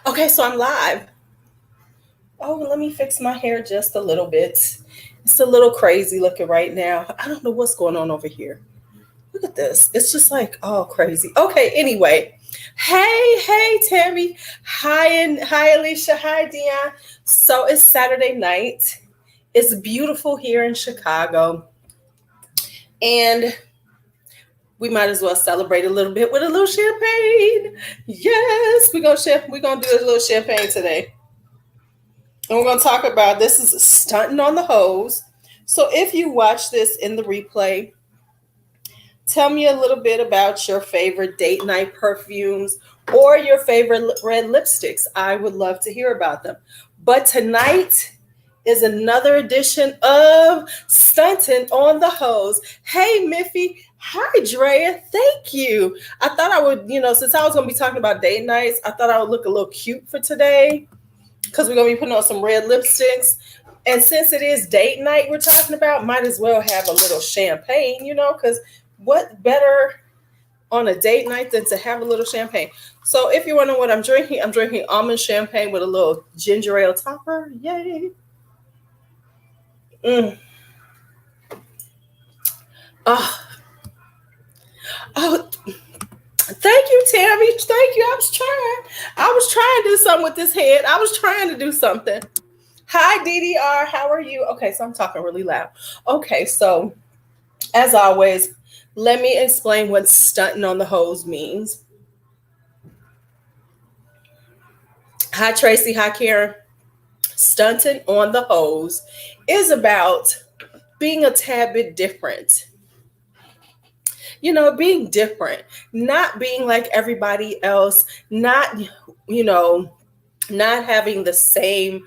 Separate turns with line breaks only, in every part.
Okay, so I'm live. Oh, let me fix my hair just a little bit. It's a little crazy looking right now. I don't know what's going on over here. Look at this. It's just like all crazy. Okay, anyway. Hey, Tammy. Hi, Alicia. Hi, Dion. So it's Saturday night. It's beautiful here in Chicago. And we might as well celebrate a little bit with a little champagne. Yes, we're gonna do a little champagne today. And we're going to talk about this is Stunting on the Hose. So if you watch this in the replay, tell me a little bit about your favorite date night perfumes or your favorite red lipsticks. I would love to hear about them. But tonight is another edition of Stunting on the Hose. Hey, Miffy. Hi, Drea. Thank you. I thought I would, since I was going to be talking about date nights, I thought I would look a little cute for today because we're going to be putting on some red lipsticks. And since it is date night we're talking about, might as well have a little champagne, because what better on a date night than to have a little champagne? So if you're wondering what I'm drinking almond champagne with a little ginger ale topper. Yay. Oh, thank you, Tammy. Thank you. I was trying to do something with this head. I was trying to do something. Hi, DDR. How are you? Okay, so I'm talking really loud. Okay, so as always, let me explain what stunting on the hose means. Hi, Tracy. Hi, Karen. Stunting on the hose is about being a tad bit different. Being different, not being like everybody else, not having the same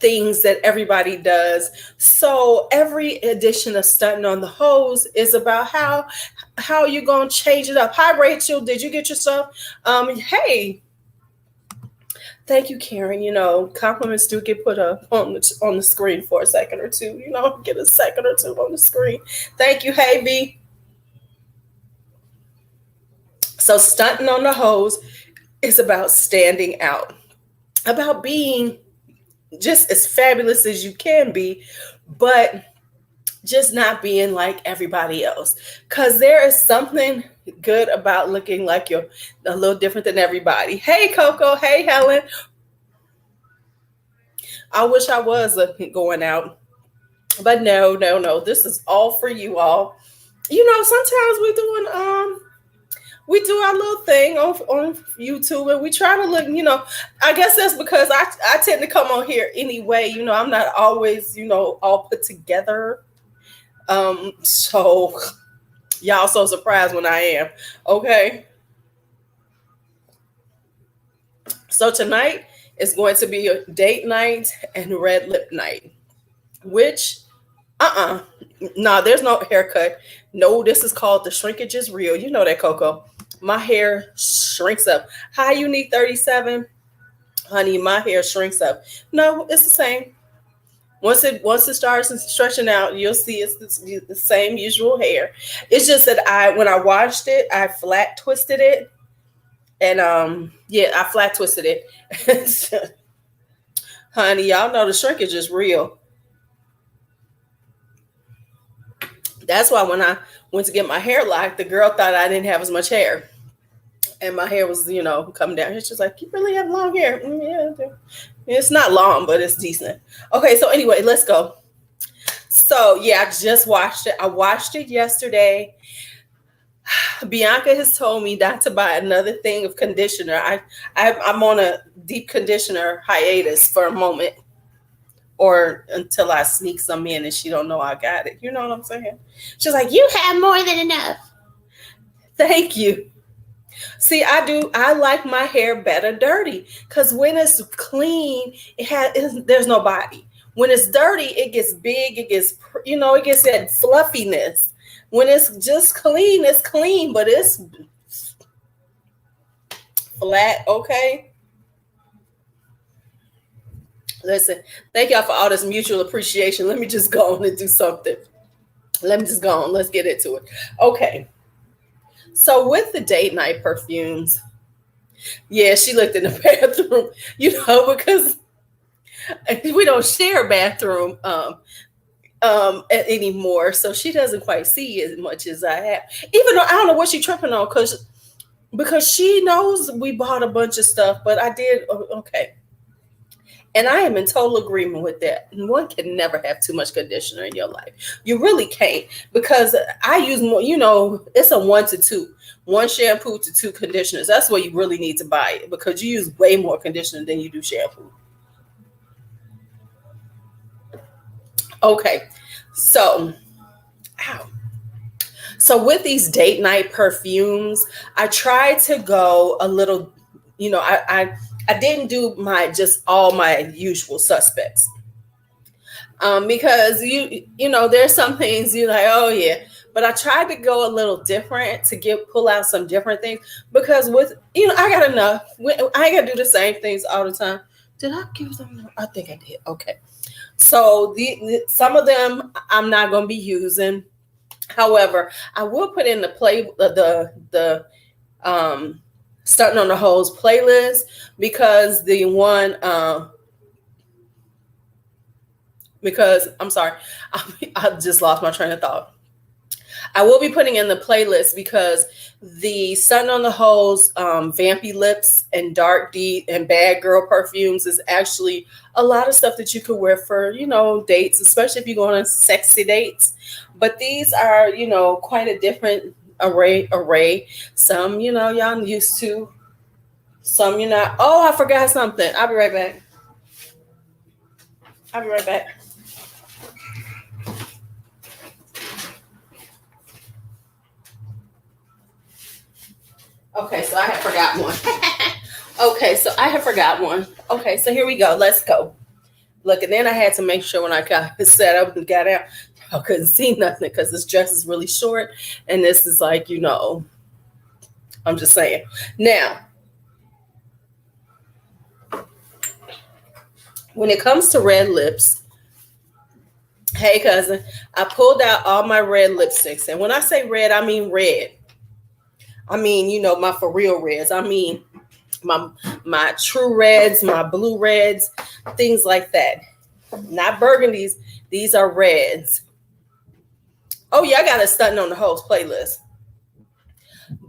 things that everybody does. So every edition of Stunting on the Hose is about how you're gonna change it up. Hi, Rachel. Did you get your stuff? Hey. Thank you, Karen. Compliments do get put up on the screen for a second or two. Get a second or two on the screen. Thank you, hey V. So Stunting on the Hose is about standing out, about being just as fabulous as you can be, but just not being like everybody else. Because there is something good about looking like you're a little different than everybody. Hey, Coco. Hey, Helen. I wish I was going out. But no. This is all for you all. Sometimes we do our little thing on YouTube and we try to look, I guess that's because I tend to come on here anyway. I'm not always, all put together. So y'all so surprised when I am. Okay. So tonight is going to be a date night and red lip night, which, no, there's no haircut. No, this is called the shrinkage is real. You know that, Coco. My hair shrinks up. Hi, Unique 37. Honey, my hair shrinks up. No, it's the same. Once it starts stretching out, you'll see it's the same usual hair. It's just that when I washed it, I flat twisted it. And I flat twisted it. Honey, y'all know the shrinkage is real. That's why when I went to get my hair locked, the girl thought I didn't have as much hair. And my hair was, coming down. She's like, you really have long hair. Yeah. It's not long, but it's decent. Okay, so anyway, let's go. So, yeah, I just watched it. I watched it yesterday. Bianca has told me not to buy another thing of conditioner. I'm on a deep conditioner hiatus for a moment. Or until I sneak some in and she don't know I got it. You know what I'm saying? She's like, you have more than enough. Thank you. See, I like my hair better dirty because when it's clean, there's no body. When it's dirty, it gets big. It gets, it gets that fluffiness. When it's just clean, it's clean, but it's flat. Okay. Listen, thank y'all for all this mutual appreciation. Let me just go on and do something. Let me just go on. Let's get into it. Okay. So with the date night perfumes, Yeah, she looked in the bathroom, because we don't share a bathroom anymore, so she doesn't quite see as much as I have. Even though I don't know what she's tripping on, because she knows we bought a bunch of stuff, but I did okay. And I am in total agreement with that. One can never have too much conditioner in your life. You really can't, because I use more, it's a 1 to 2. One shampoo to 2 conditioners. That's where you really need to buy it, because you use way more conditioner than you do shampoo. Okay. So, ow. So with these date night perfumes, I tried to go a little, I didn't do all my usual suspects. Because there's some things you're like, oh yeah, but I tried to go a little different to pull out some different things, because with I got enough. I ain't gotta do the same things all the time. Did I give them? I think I did. Okay, so some of them I'm not gonna be using. However, I will put in the Stuntin on the Heauxs playlist, because the one because I'm sorry, I just lost my train of thought. I will be putting in the playlist because the Stuntin on the Heauxs Vampy Lips and Dark D and Bad Girl perfumes is actually a lot of stuff that you could wear for, dates, especially if you're going on sexy dates. But these are, quite a different array. Some, y'all used to. Some you're not. Oh, I forgot something. I'll be right back. Okay, so I have forgot one. Okay, so I have forgot one. Okay, so here we go. Let's go. Look, and then I had to make sure when I got set up and got out, I couldn't see nothing because this dress is really short. And this is like, I'm just saying. Now, when it comes to red lips, hey, cousin, I pulled out all my red lipsticks. And when I say red, I mean red. I mean, my for real reds. I mean, my true reds, my blue reds, things like that. Not burgundies. These are reds. Oh, yeah, I got a Stuntin on the Heauxs playlist.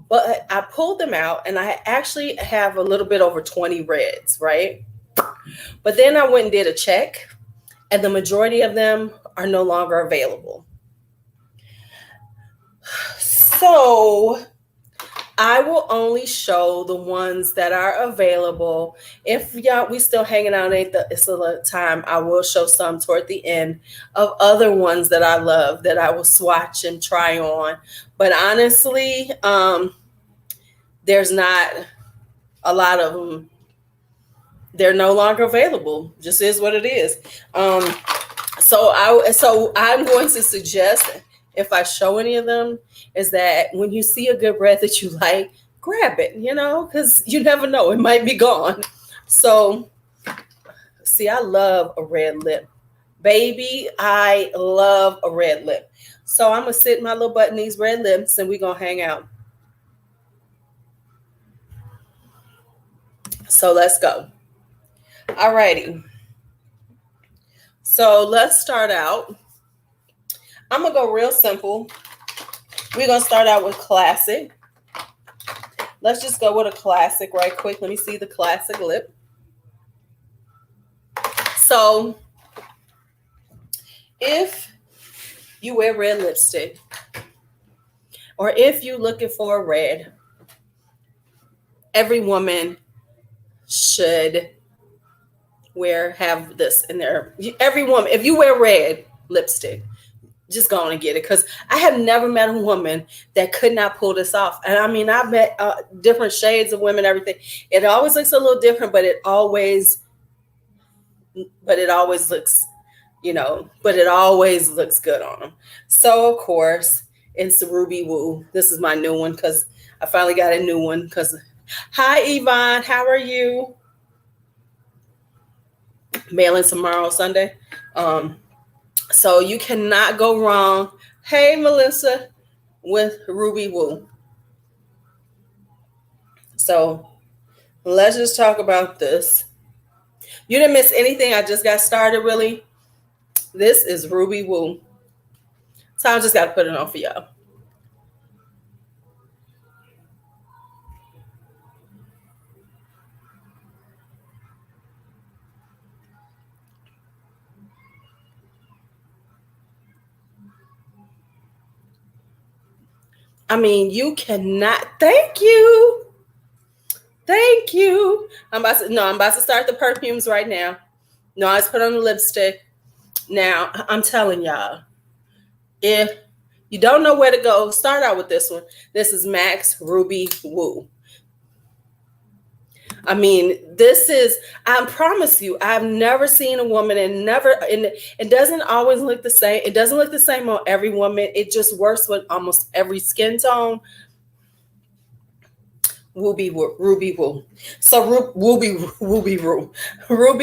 But I pulled them out, and I actually have a little bit over 20 reds, right? But then I went and did a check, and the majority of them are no longer available. So I will only show the ones that are available. If we still hanging out, it's a little time, I will show some toward the end of other ones that I love that I will swatch and try on. But honestly, there's not a lot of them. They're no longer available. Just is what it is. So I'm going to suggest, if I show any of them, is that when you see a good red that you like, grab it, because you never know, it might be gone. So, see, I love a red lip. Baby, I love a red lip. So I'm going to sit my little butt in these red lips, and we're going to hang out. So let's go. All righty. So let's start out. I'm going to go real simple. We're going to start out with classic. Let's just go with a classic right quick. Let me see the classic lip. So if you wear red lipstick, or if you're looking for a red, every woman should have this in there. Every woman, if you wear red lipstick, just go on and get it, because I have never met a woman that could not pull this off. And I mean, I've met different shades of women, everything. It always looks a little different, but it always looks, but it always looks good on them. So of course, it's the Ruby Woo. This is my new one, because I finally got a new one. Hi, Yvonne, how are you? Mailing tomorrow, Sunday. So you cannot go wrong. Hey, Melissa, with Ruby Woo. So Let's just talk about this. You didn't miss anything. I just got started, really. This is Ruby Woo. So I just got to put it on for y'all. I mean, you cannot. Thank you. Thank you. I'm about to start the perfumes right now. No, I just put on the lipstick. Now, I'm telling y'all, if you don't know where to go, start out with this one. This is MAC's Ruby Woo. I mean, I promise you, I've never seen a woman and it doesn't always look the same. It doesn't look the same on every woman. It just works with almost every skin tone. Ruby Woo. So Ruby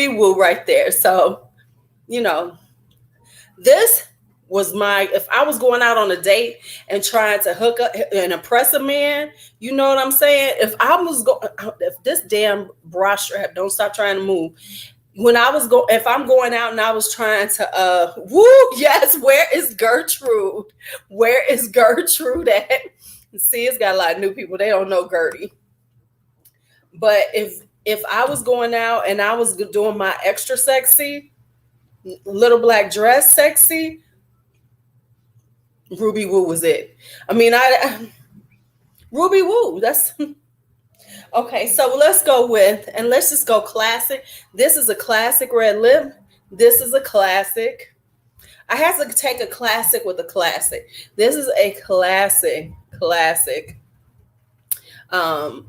Woo right there. So, this was if I was going out on a date and trying to hook up and impress a man, you know what I'm saying? If this damn bra strap don't stop trying to move, if I'm going out and I was trying to yes, where is Gertrude? Where is Gertrude at? See, it's got a lot of new people. They don't know Gertie. But if I was going out and I was doing my extra sexy, little black dress sexy, Ruby Woo was it. I mean, Ruby Woo. That's okay. So let's just go classic. This is a classic red lip. This is a classic. I had to take a classic with a classic. This is a classic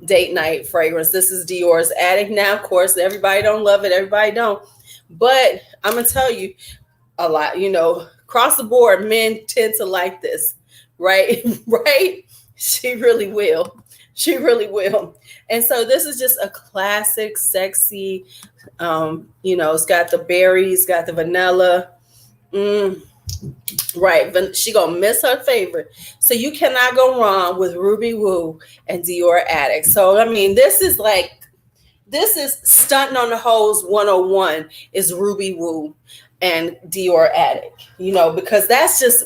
date night fragrance. This is Dior's Addict. Now, of course, everybody don't love it. Everybody don't. But I'm gonna tell you a lot. Across the board, men tend to like this, right? Right? She really will. And so this is just a classic, sexy. It's got the berries, got the vanilla. Right. She gonna miss her favorite. So you cannot go wrong with Ruby Woo and Dior Addict. So I mean, this is Stuntin on the Hose 101 is Ruby Woo and Dior Addict, because that's just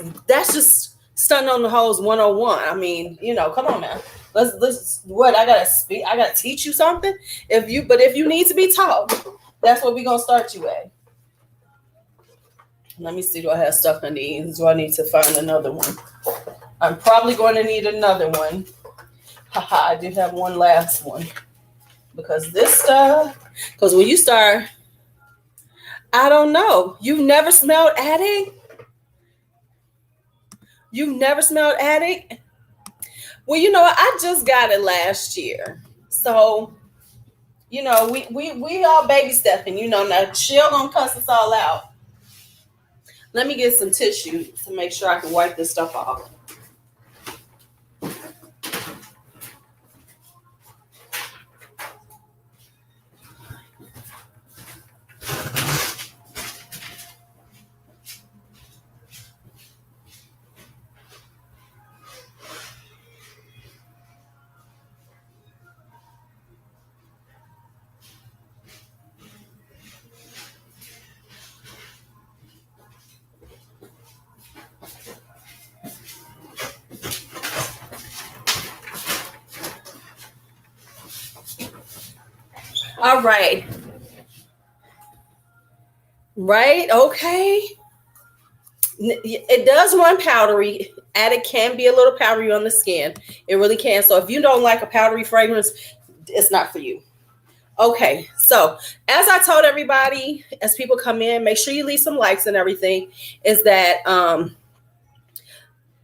Stuntin on the Hose 101. I mean, come on now. Let's I gotta teach you something. If you need to be taught, that's what we're gonna start you at. Let me see, do I have stuff I need? Do I need to find another one? I'm probably going to need another one. Haha, I did have one last one. Because when you start, I don't know. You've never smelled Addict? You've never smelled Addict? Well, I just got it last year. So, we all baby stepping, now she'll gonna cuss us all out. Let me get some tissue to make sure I can wipe this stuff off. All right. Right. Okay. It does run powdery. Addict can be a little powdery on the skin. It really can. So if you don't like a powdery fragrance, it's not for you. Okay. So as I told everybody, as people come in, make sure you leave some likes and everything, is that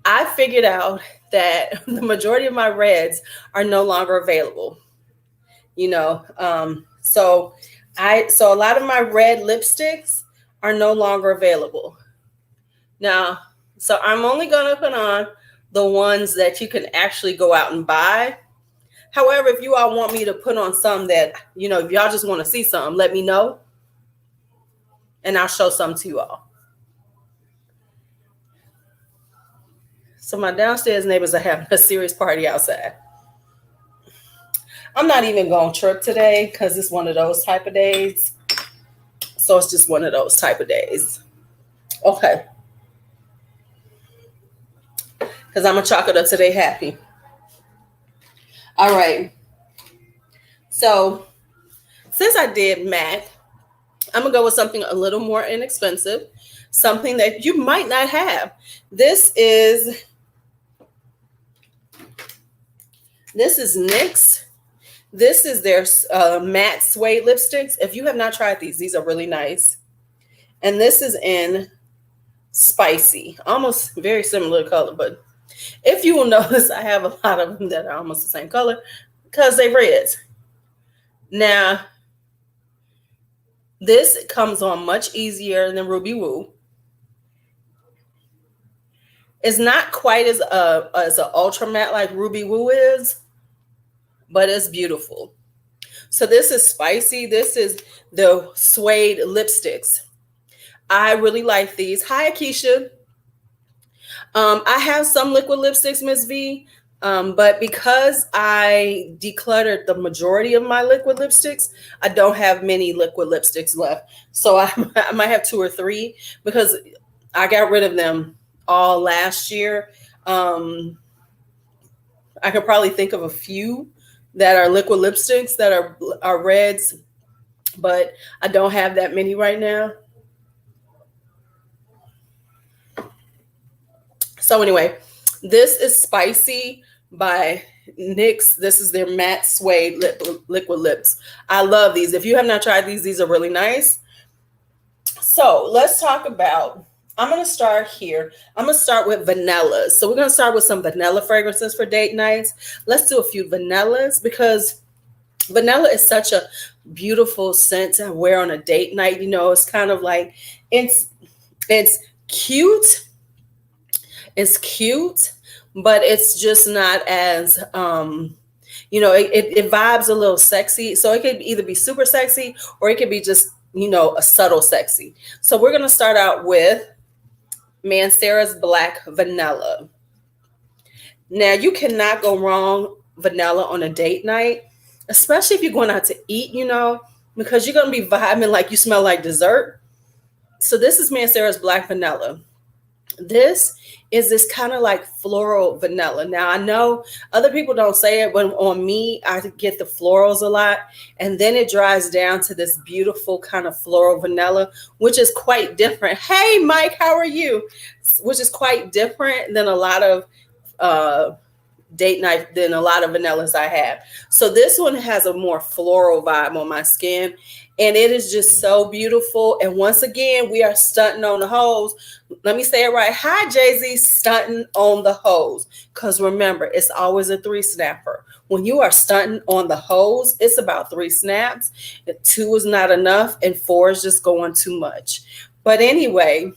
I figured out that the majority of my reds are no longer available. So a lot of my red lipsticks are no longer available. Now, so I'm only going to put on the ones that you can actually go out and buy. However, if you all want me to put on some that, if y'all just want to see some, let me know. And I'll show some to you all. So my downstairs neighbors are having a serious party outside. I'm not even going to trip today because it's one of those type of days. So it's just one of those type of days. Okay. Because I'm going to chalk it up today happy. All right. So since I did matte, I'm going to go with something a little more inexpensive. Something that you might not have. This is NYX. This is their matte suede lipsticks. If you have not tried these are really nice. And this is in Spicy. Almost very similar color, but if you will notice, I have a lot of them that are almost the same color because they're reds. Now, this comes on much easier than Ruby Woo. It's not quite as an ultra matte like Ruby Woo is, but it's beautiful. So this is Spicy. This is the suede lipsticks. I really like these. Hi, Akeisha. I have some liquid lipsticks, Miss V, but because I decluttered the majority of my liquid lipsticks, I don't have many liquid lipsticks left. So I might have 2 or 3 because I got rid of them all last year. I could probably think of a few that are liquid lipsticks that are reds, but I don't have that many right now. So anyway, this is Spicy by NYX. This is their matte suede liquid lips. I love these. If you have not tried these are really nice. So let's talk about, I'm going to start here. I'm going to start with vanillas. So we're going to start with some vanilla fragrances for date nights. Let's do a few vanillas because vanilla is such a beautiful scent to wear on a date night. You know, it's kind of like, it's cute. It's cute, but it's just not as, you know, it vibes a little sexy. So it could either be super sexy or it could be just, you know, a subtle sexy. So we're going to start out with Mascara's Black Vanilla. Now, you cannot go wrong vanilla on a date night, especially if you're going out to eat, you know, because you're going to be vibing like you smell like dessert. So this is Mascara's Black Vanilla. This is this kind of like floral vanilla. Now, I know other people don't say it, but on me, I get the florals a lot. And then it dries down to this beautiful kind of floral vanilla, which is quite different. Hey, Mike, how are you? Which is quite different than a lot of date night than a lot of vanillas I have. So this one has a more floral vibe on my skin. And it is just so beautiful. And once again, we are stunting on the hose. Let me say it right. Hi, Jay-Z, stunting on the hose. Because remember, it's always a 3 snapper. When you are stunting on the hose, it's about 3 snaps. 2 is not enough. And 4 is just going too much. But anyway,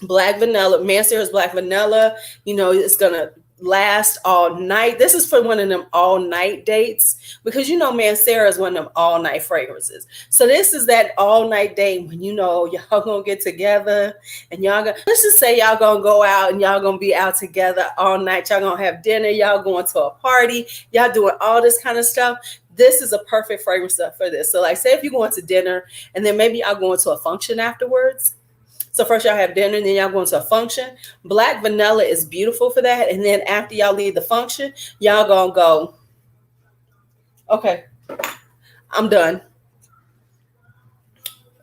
Black Vanilla, Mascara's Black Vanilla, you know, it's going to last all night. This is for one of them all night dates because you know Mascara is one of them all night fragrances. So this is that all night date when you know y'all gonna get together and y'all gonna, let's just say y'all gonna go out and y'all gonna be out together all night. Y'all gonna have dinner, y'all going to a party, y'all doing all this kind of stuff. This is a perfect fragrance for this. So like say if you're going to dinner and then maybe y'all going to a function afterwards. So first y'all have dinner and then y'all go into a function. Black Vanilla is beautiful for that. And then after y'all leave the function, y'all gonna go, okay, I'm done.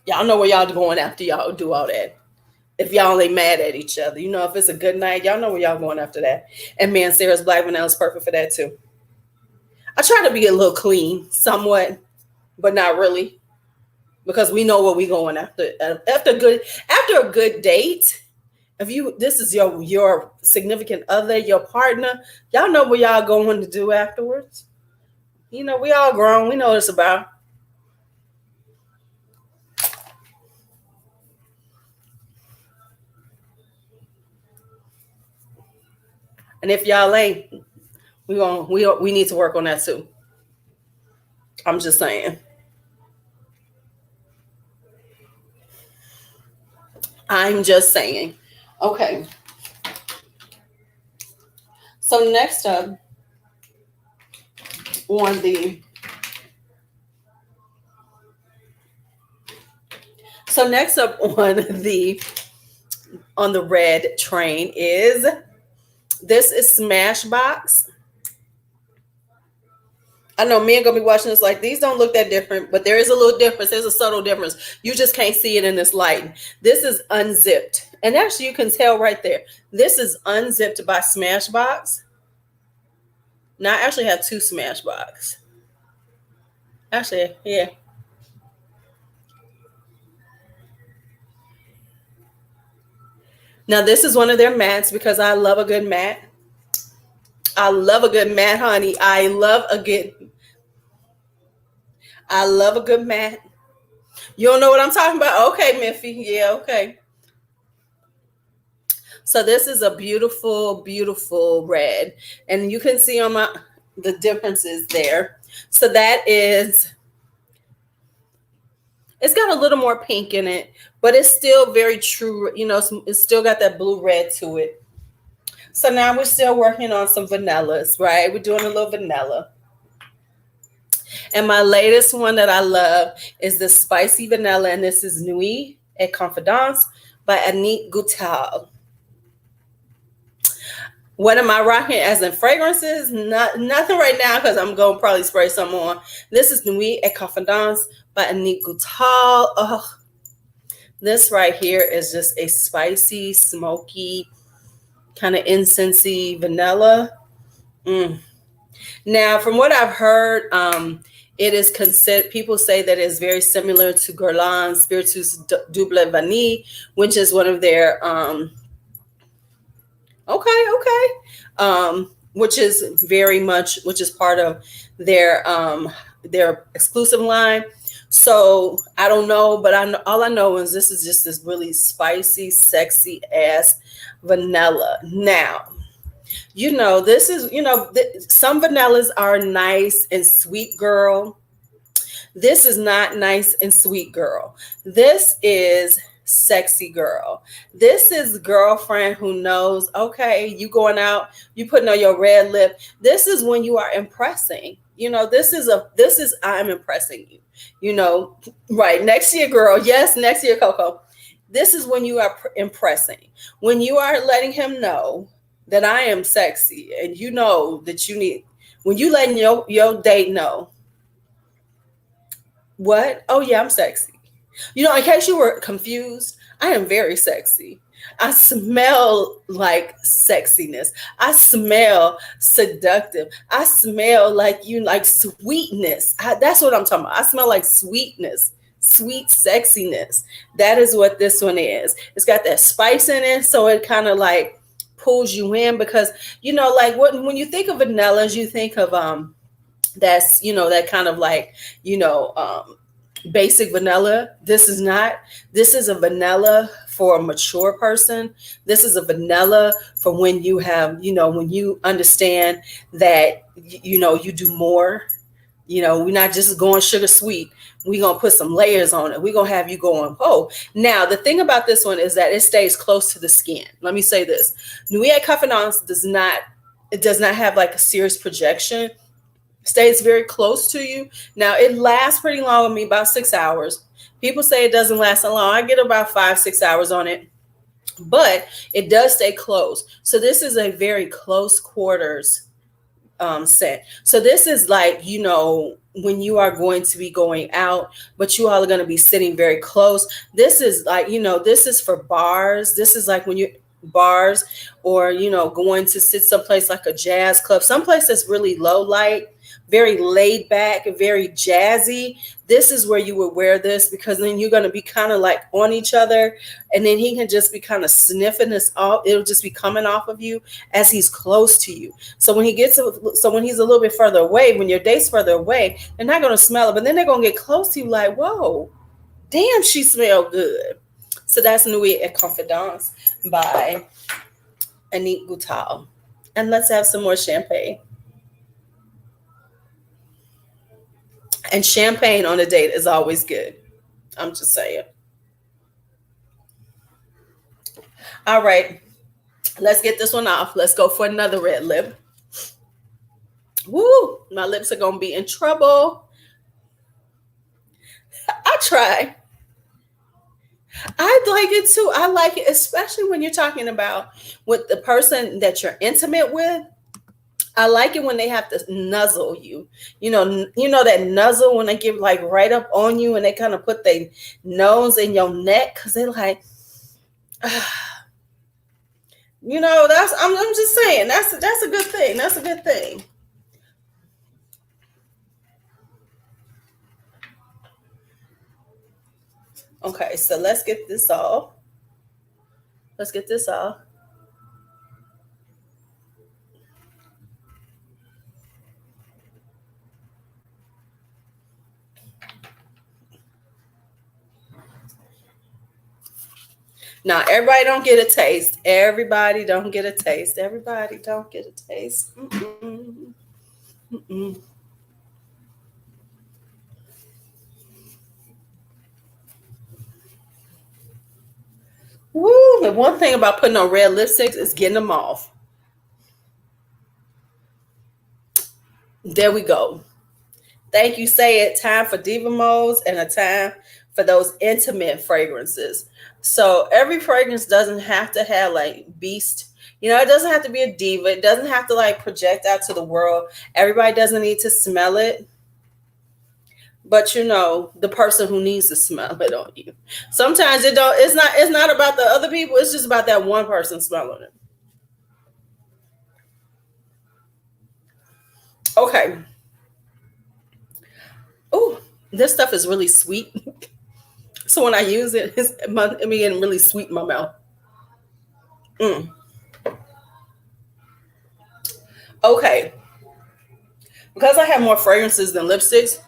Y'all know where y'all going after y'all do all that. If y'all ain't mad at each other. You know, if it's a good night, y'all know where y'all going after that. And Mascara's Black Vanilla is perfect for that too. I try to be a little clean somewhat, but not really. Because we know where we going after a good date. If this is your significant other, your partner, y'all know what y'all going to do afterwards. You know, we all grown. We know what it's about. And if y'all ain't, we need to work on that too. I'm just saying. I'm just saying. Okay. So next up on the So next up on the red train is Smashbox. I know men gonna be watching this like these don't look that different, but there is a little difference. There's a subtle difference. You just can't see it in this light. This is unzipped, and actually you can tell right there. This is unzipped by Smashbox. Now I actually have two Smashbox. Actually, yeah. Now this is one of their mattes because I love a good matte. I love a good matte, honey. I love a good matte. You don't know what I'm talking about? Okay, Miffy. Yeah, okay. So this is a beautiful, beautiful red. And you can see on the differences there. So it's got a little more pink in it, but it's still very true. You know, it's still got that blue red to it. So now we're still working on some vanillas, right? We're doing a little vanilla. And my latest one that I love is the spicy vanilla, and this is Nuit et Confidence by Annick Goutal. What am I rocking as in fragrances? Nothing right now because I'm going to probably spray some on. This is Nuit et Confidence by Annick Goutal. Oh, this right here is just a spicy, smoky, kind of incensey vanilla. Now, from what I've heard, it is considered, people say that it's very similar to Guerlain's Spiritus Double Vanille, which is one of their, which is part of their exclusive line. So I don't know, but all I know is this is just this really spicy, sexy ass vanilla. Now, you know, this is, some vanillas are nice and sweet, girl. This is not nice and sweet, girl. This is sexy, girl. This is girlfriend who knows, okay, you going out, you putting on your red lip. This is when you are impressing. You know, this is I'm impressing you. You know, right next to your girl. Yes, next to your Coco. This is when you are impressing. When you are letting him know that I am sexy, and you know that you need, when you letting your date know, what? Oh yeah, I'm sexy. You know, in case you were confused, I am very sexy. I smell like sexiness. I smell seductive. I smell like sweetness. That's what I'm talking about. I smell like sweetness, sweet sexiness. That is what this one is. It's got that spice in it, so it kind of like pulls you in because, you know, like when you think of vanillas, you think of that's, you know, that kind of like, you know, basic vanilla. This is not. This is a vanilla for a mature person. This is a vanilla for when you have, you know, when you understand that, you know, you do more. You know, we're not just going sugar sweet. We're going to put some layers on it. We're going to have you going, oh. Now, the thing about this one is that it stays close to the skin. Let me say this. Nuit et Confidence does not have like a serious projection. Stays very close to you. Now, it lasts pretty long on me, about 6 hours. People say it doesn't last so long. I get about 5-6 hours on it, but it does stay close. So this is a very close quarters scent. So this is like, you know, when you are going to be going out, but you all are going to be sitting very close. This is like, you know, this is for bars. This is like when you bars or, you know, going to sit someplace like a jazz club, someplace that's really low light, very laid back, very jazzy. This is where you would wear this because then you're going to be kind of like on each other, and then he can just be kind of sniffing this off. It'll just be coming off of you as he's close to you. So when he's a little bit further away, when your date's further away, they're not going to smell it, but then they're going to get close to you like, whoa, damn, she smelled good. So that's Nuit et Confidence by Annick Goutal. And let's have some more champagne. And champagne on a date is always good. I'm just saying. All right. Let's get this one off. Let's go for another red lip. Woo! My lips are going to be in trouble. I try. I like it too. I like it, especially when you're talking about with the person that you're intimate with. I like it when they have to nuzzle you. You know that nuzzle when they get like right up on you and they kind of put their nose in your neck because they're like, that's I'm just saying that's a good thing. That's a good thing. Okay, so let's get this off. Let's get this off. Now, everybody don't get a taste. Everybody don't get a taste. Everybody don't get a taste. Mm-mm. Mm-mm. Woo! The one thing about putting on red lipsticks is getting them off. There we go. Thank you. Say it. Time for diva modes and a time for those intimate fragrances. So every fragrance doesn't have to have like beast. It doesn't have to be a diva. It doesn't have to like project out to the world. Everybody doesn't need to smell it. But the person who needs to smell it on you. Sometimes it's not about the other people. It's just about that one person smelling it. Okay. Oh, this stuff is really sweet. So when I use it, it's getting really sweet in my mouth. Mm. Okay. Because I have more fragrances than lipsticks,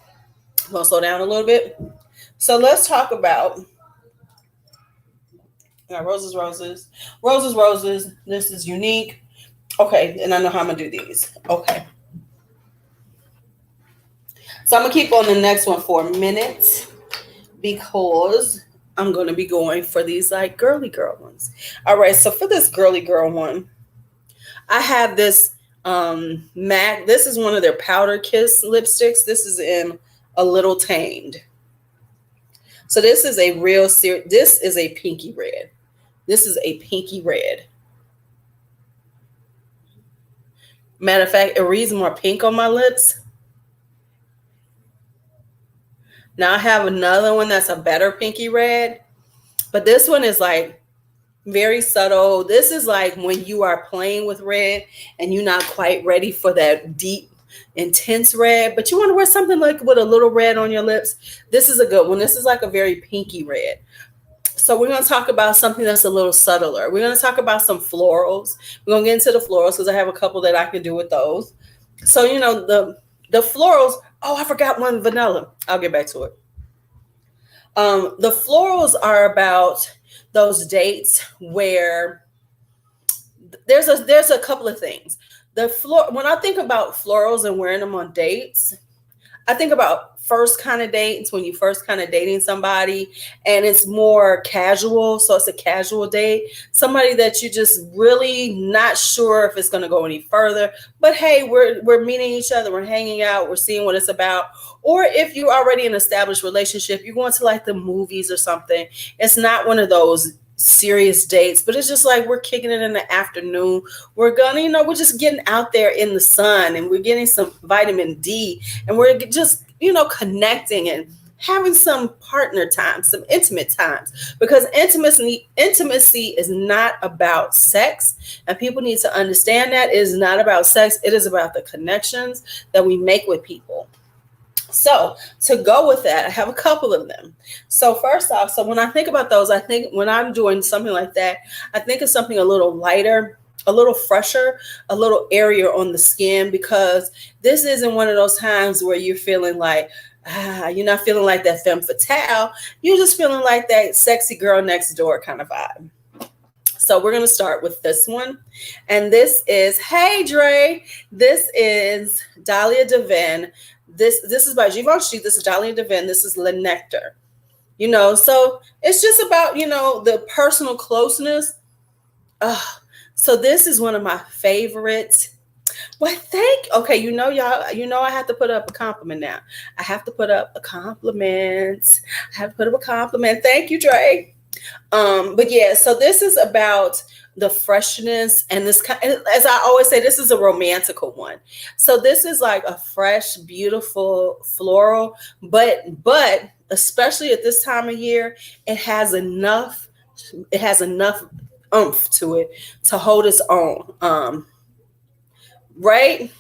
I'm going to slow down a little bit. So let's talk about roses, roses, roses, roses. This is unique. Okay. And I know how I'm going to do these. Okay. So I'm going to keep on the next one for a minute because I'm going to be going for these like girly girl ones. All right. So for this girly girl one, I have this MAC. This is one of their Powder Kiss lipsticks. This is in A Little Tamed. So this is a real serious. This is a pinky red. This is a pinky red. Matter of fact, it reads more pink on my lips. Now I have another one that's a better pinky red, but this one is like very subtle. This is like when you are playing with red and you're not quite ready for that deep, intense red, but you want to wear something like with a little red on your lips. This is a good one. This is like a very pinky red. So we're going to talk about something that's a little subtler. We're going to talk about some florals. We're going to get into the florals because I have a couple that I can do with those. So, the florals. Oh, I forgot one, vanilla. I'll get back to it. The florals are about those dates where there's a couple of things. When I think about florals and wearing them on dates, I think about first kind of dates when you first kind of dating somebody and it's more casual. So it's a casual date, somebody that you just really not sure if it's going to go any further, but hey, we're meeting each other. We're hanging out. We're seeing what it's about. Or if you're already in an established relationship, you're going to like the movies or something. It's not one of those serious dates, but it's just like we're kicking it in the afternoon. We're gonna, we're just getting out there in the sun and we're getting some vitamin D and we're just, connecting and having some partner time, some intimate times, because intimacy is not about sex, and people need to understand that it is not about sex. It is about the connections that we make with people. So to go with that, I have a couple of them. So first off, so when I think about those, I think when I'm doing something like that, I think of something a little lighter, a little fresher, a little airier on the skin, because this isn't one of those times where you're feeling like, you're not feeling like that femme fatale. You're just feeling like that sexy girl next door kind of vibe. So we're going to start with this one. And this is, hey, Dre, this is Dahlia Devin. This is by Givenchy. This is Dahlia Devin. This is Le Nectar. So it's just about, the personal closeness. So this is one of my favorites. Well, okay, y'all, I have to put up a compliment now. I have to put up a compliment. Thank you, Dre. But yeah, so this is about the freshness and this kind, as I always say, this is a romantical one. So this is like a fresh, beautiful floral, but especially at this time of year, it has enough oomph to it to hold its own. Right?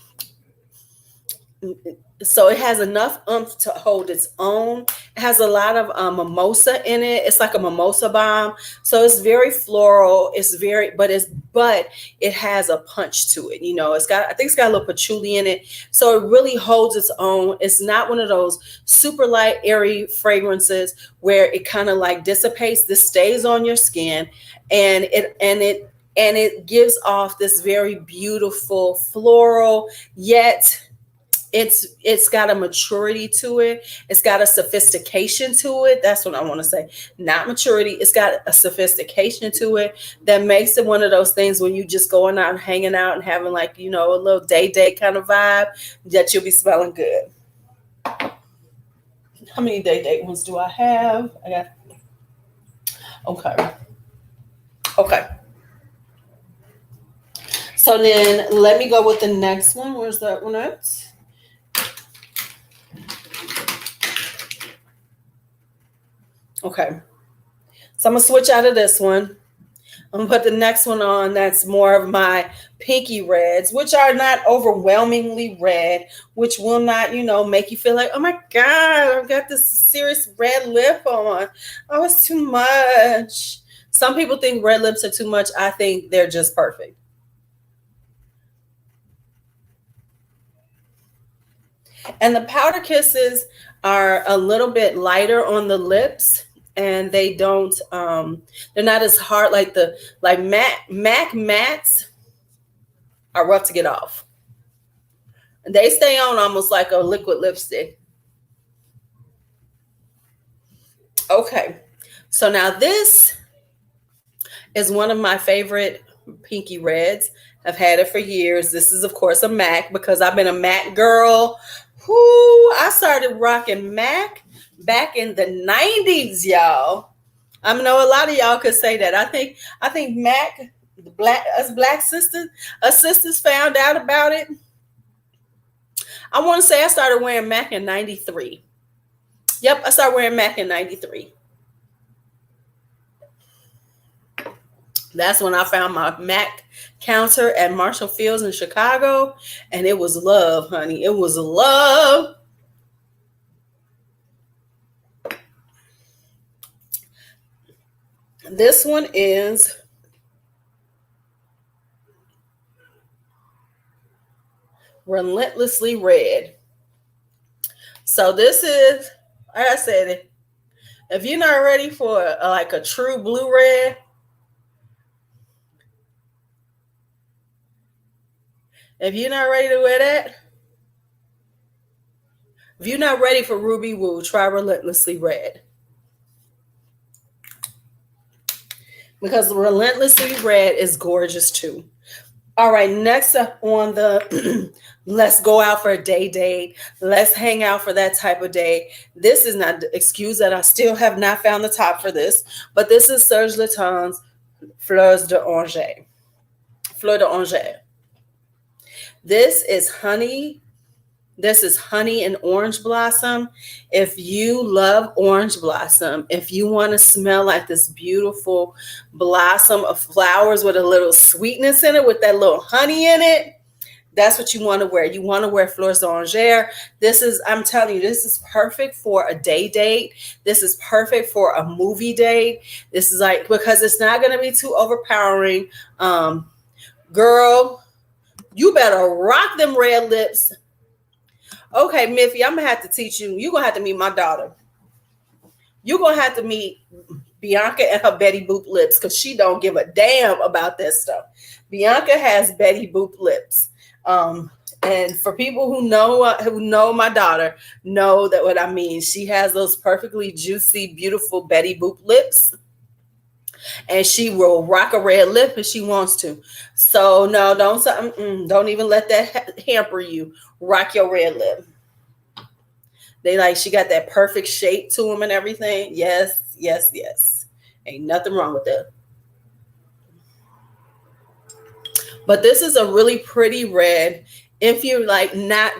So it has enough oomph to hold its own. It has a lot of mimosa in it. It's like a mimosa bomb. So it's very floral. It's very, but it has a punch to it. You know, I think it's got a little patchouli in it. So it really holds its own. It's not one of those super light, airy fragrances where it kind of like dissipates. This stays on your skin, and it gives off this very beautiful floral, yet it's got a maturity to it. It's got a sophistication to it. That's what I want to say. Not maturity. It's got a sophistication to it that makes it one of those things when you just going out and hanging out and having like, you know, a little day kind of vibe that you'll be smelling good. How many day ones do I have? Okay. So then let me go with the next one. Where's that one at? Okay. So I'm going to switch out of this one. I'm going to put the next one on that's more of my pinky reds, which are not overwhelmingly red, which will not, you know, make you feel like, oh my God, I've got this serious red lip on. Oh, it's too much. Some people think red lips are too much. I think they're just perfect. And the powder kisses are a little bit lighter on the lips, and they don't they're not as hard like MAC mattes are rough to get off. They stay on almost like a liquid lipstick. Okay. So now this is one of my favorite pinky reds. I've had it for years. This is, of course, a MAC because I've been a MAC girl. I started rocking MAC back in the 90s, y'all. I know a lot of y'all could say that. I think MAC, us black sisters found out about it. I want to say I started wearing MAC in 93. Yep, I started wearing MAC in 93. That's when I found my MAC counter at Marshall Fields in Chicago. And it was love, honey. It was love. This one is Relentlessly Red. So this is, like I said, if you're not ready for like a true blue red, if you're not ready to wear that, if you're not ready for Ruby Woo, try Relentlessly Red. Because Relentlessly Red is gorgeous too. All right, next up on the let's go out for a day date. Let's hang out for that type of day. This is not the excuse that I still have not found the top for this, but this is Serge Lutens Fleur d'Oranger. This is honey. This is honey and orange blossom. If you love orange blossom, if you want to smell like this beautiful blossom of flowers with a little sweetness in it, with that little honey in it, that's what you want to wear. You want to wear Fleur d'Oranger. I'm telling you, this is perfect for a day date. This is perfect for a movie date. This is like, because it's not going to be too overpowering. Girl, you better rock them red lips. Okay, Miffy, I'm going to have to teach you. You're going to have to meet my daughter. You're going to have to meet Bianca and her Betty Boop lips because she don't give a damn about this stuff. Bianca has Betty Boop lips. And for people who know my daughter, know that what I mean. She has those perfectly juicy, beautiful Betty Boop lips. And she will rock a red lip if she wants to. So no, don't even let that hamper you. Rock your red lip. She got that perfect shape to them and everything. Yes. Ain't nothing wrong with that. But this is a really pretty red. If you're like not,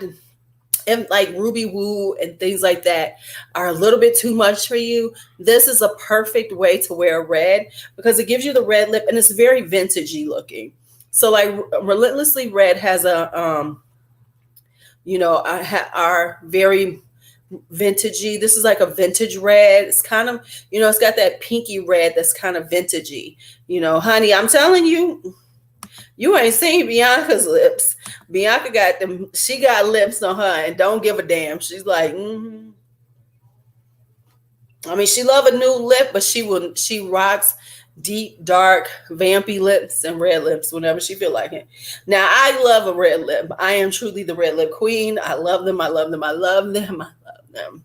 if like Ruby Woo and things like that are a little bit too much for you, this is a perfect way to wear red because it gives you the red lip and it's very vintagey looking. So like Relentlessly Red has a, are very vintagey. This is like a vintage red. It's kind of, it's got that pinky red that's kind of vintagey. Honey, I'm telling you, you ain't seen Bianca's lips. Bianca got them. She got lips on her and don't give a damn. She's like, I mean, she love a new lip, but she rocks deep, dark, vampy lips and red lips whenever she feel like it. Now, I love a red lip. I am truly the red lip queen. I love them. I love them. I love them. I love them.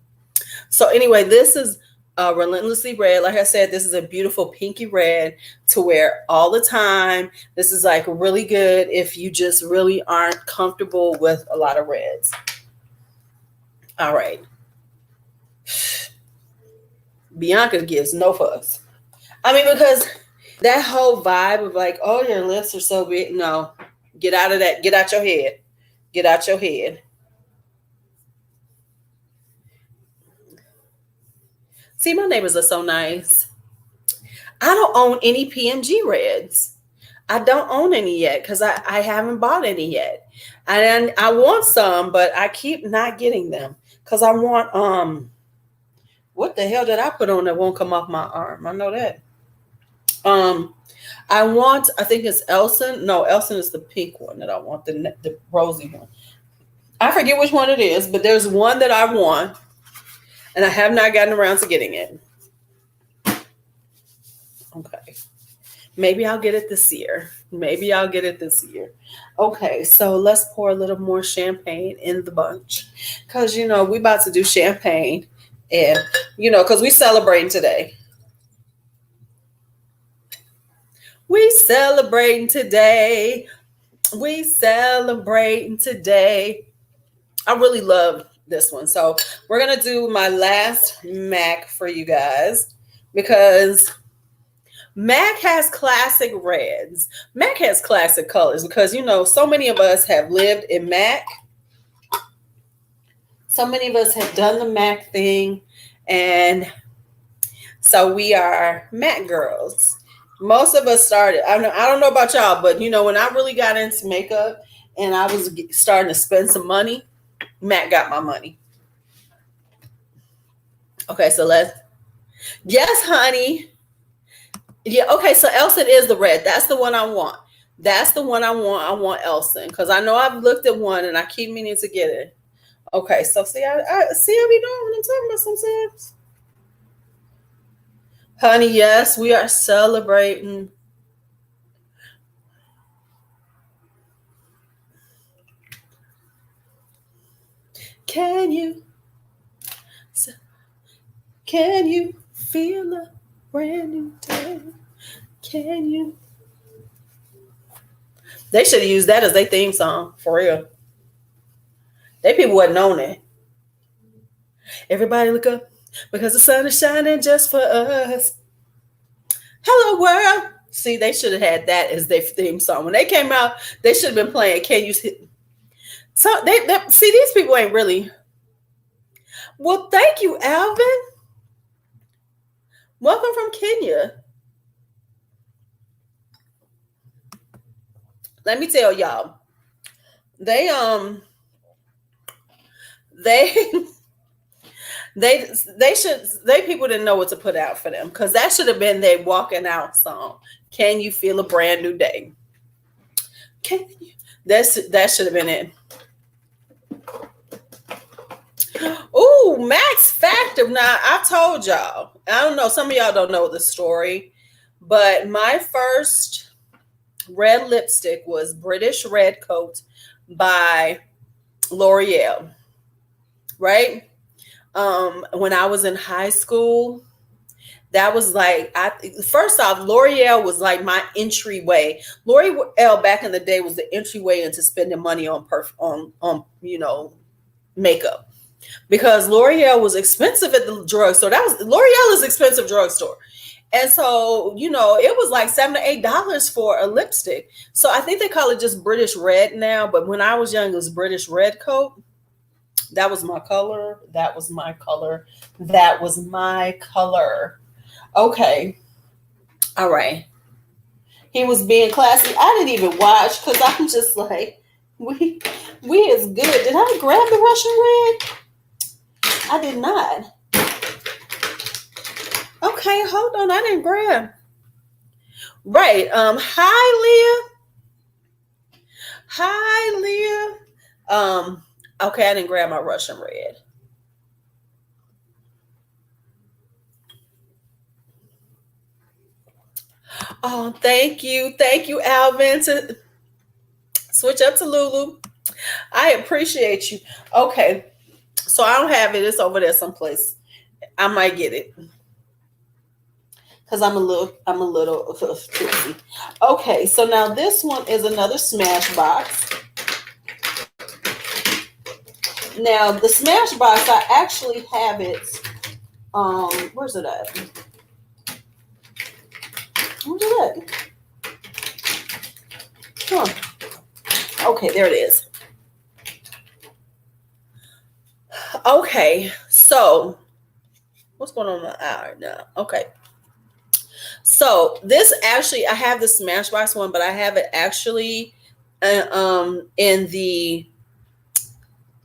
So anyway, this is Relentlessly Red. Like I said, this is a beautiful pinky red to wear all the time. This is like really good if you just really aren't comfortable with a lot of reds. All right. Bianca gives no fuss. I mean, because that whole vibe of like, oh, your lips are so big. No, get out of that. Get out your head. Get out your head. See, my neighbors are so nice. I don't own any PMG reds. I don't own any yet because I haven't bought any yet. And I want some, but I keep not getting them because I want, what the hell did I put on that won't come off my arm? I know that. I think it's Elson. No, Elson is the pink one that I want, the rosy one. I forget which one it is, but there's one that I want. And I have not gotten around to getting it. Okay. Maybe I'll get it this year. Okay, so let's pour a little more champagne in the bunch. Because, we about to do champagne. And, because we celebrating today. We celebrating today. I really love this one. So we're going to do my last MAC for you guys because MAC has classic reds. MAC has classic colors because, so many of us have lived in MAC. So many of us have done the MAC thing. And so we are MAC girls. Most of us started, I don't know about y'all, but, when I really got into makeup and I was starting to spend some money, MAC got my money. Okay, so yes, honey. Yeah, okay, so Elson is the red. That's the one I want. I want Elson because I know I've looked at one and I keep meaning to get it. Okay, so see, I see how we doing what I'm talking about sometimes. Honey, yes, we are celebrating. Can you feel a brand new day? Can you? They should have used that as their theme song, for real. They people wasn't on it. Everybody look up because the sun is shining just for us. Hello, world. See, they should have had that as their theme song. When they came out, they should have been playing Can You See? So they see, these people ain't really. Well, thank you, Alvin. Welcome from Kenya. Let me tell y'all, they people didn't know what to put out for them because that should have been their walking out song. Can you feel a brand new day? Can you? That should have been it. Ooh, Max Factor. Now, I told y'all. I don't know. Some of y'all don't know the story, but my first red lipstick was British Red Coat by L'Oreal. Right? When I was in high school, that was like, first off, L'Oreal was like my entryway. L'Oreal back in the day was the entryway into spending money on makeup. Because L'Oreal was expensive at the drugstore. L'Oreal is expensive drugstore. And so, you know, it was like $7 to $8 for a lipstick. So I think they call it just British red now. But when I was young, it was British red coat. That was my color. That was my color. That was my color. Okay. All right. He was being classy. I didn't even watch because I'm just like, we is good. Did I grab the Russian red? I did not. Okay, hold on. I didn't grab. Right. Hi, Leah. Hi, Leah. Okay, I didn't grab my Russian red. Oh, thank you. Thank you, Alvin. To switch up to LuuLuu. I appreciate you. Okay. So I don't have it. It's over there someplace. I might get it. Because I'm a little tipsy. Okay, so now this one is another Smashbox. Now the Smashbox, I actually have it. Where's it at? Where's it at? Huh. Okay, there it is. Okay, so what's going on in my eye right now? Okay. So this actually, I have the Smashbox one, but I have it actually in the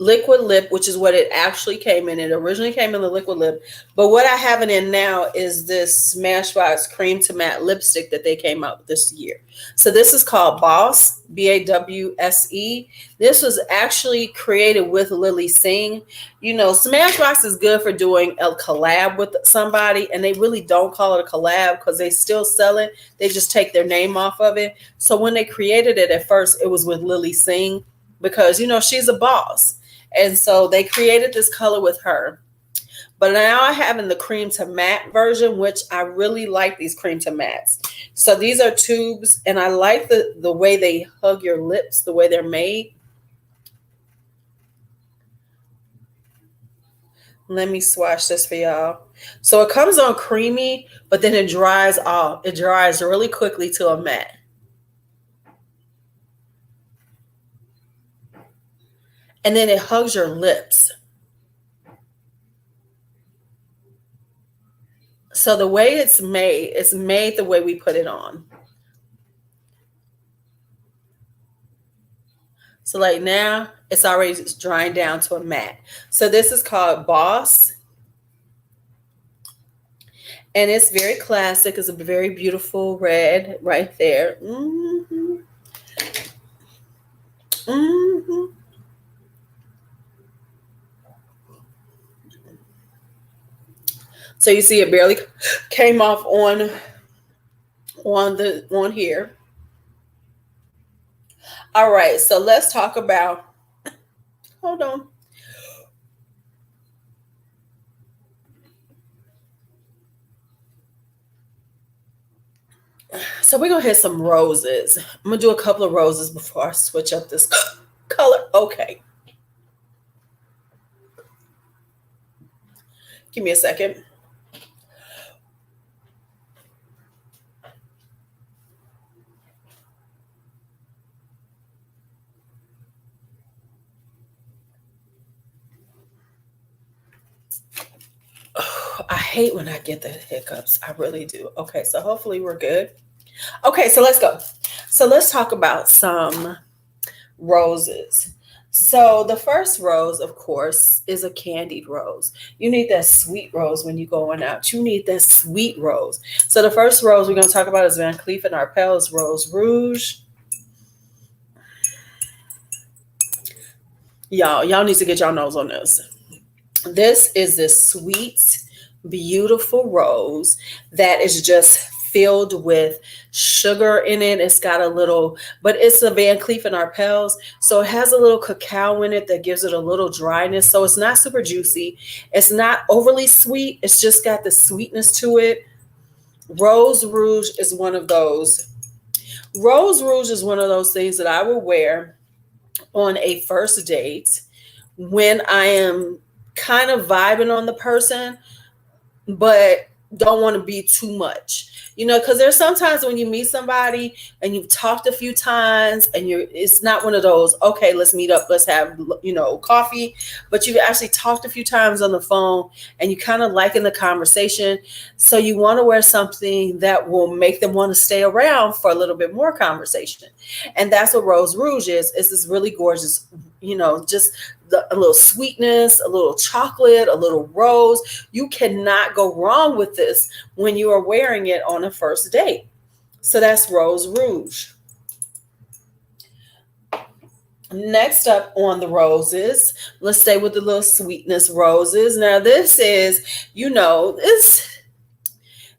liquid lip, which is what it actually came in. It originally came in the liquid lip, but what I have it in now is this Smashbox cream to matte lipstick that they came out this year. So this is called Boss, BAWSE. This was actually created with Lily Singh. You know, Smashbox is good for doing a collab with somebody, and they really don't call it a collab because they still sell it. They just take their name off of it. So when they created it at first, it was with Lily Singh because, you know, she's a boss. And so they created this color with her. But now I have in the cream to matte version, which I really like these cream to mattes. So these are tubes, and I like the way they hug your lips, the way they're made. Let me swatch this for y'all. So it comes on creamy, but then it dries off. It dries really quickly to a matte. And then it hugs your lips. So the way it's made the way we put it on. So like now it's already drying down to a matte. So this is called Boss. And it's very classic. It's a very beautiful red right there. Mm-hmm. Mm-hmm. So you see it barely came off on here. All right, so let's talk about, hold on. So we're gonna hit some roses. I'm gonna do a couple of roses before I switch up this color. Okay. Give me a second. I hate when I get the hiccups. I really do. Okay, so hopefully we're good. Okay, so let's go. So let's talk about some roses. So the first rose, of course, is a Candied Rose. You need that sweet rose when you're going out. You need that sweet rose. So the first rose we're going to talk about is Van Cleef & Arpels Rose Rouge. Y'all need to get y'all nose on this. This is this sweet, beautiful rose that is just filled with sugar in it. It's got a little, but it's a Van Cleef & Arpels, so it has a little cacao in it that gives it a little dryness. So it's not super juicy. It's not overly sweet. It's just got the sweetness to it. Rose Rouge is one of those. Rose Rouge is one of those things that I will wear on a first date when I am kind of vibing on the person, but don't want to be too much, because there's sometimes when you meet somebody and you've talked a few times and it's not one of those, okay, let's meet up, let's have, coffee, but you've actually talked a few times on the phone and you kind of liking the conversation. So you want to wear something that will make them want to stay around for a little bit more conversation. And that's what Rose Rouge is. It's this really gorgeous, just a little sweetness, a little chocolate, a little rose. You cannot go wrong with this when you are wearing it on a first date. So that's Rose Rouge. Next up on the roses, let's stay with the little sweetness roses. Now this is,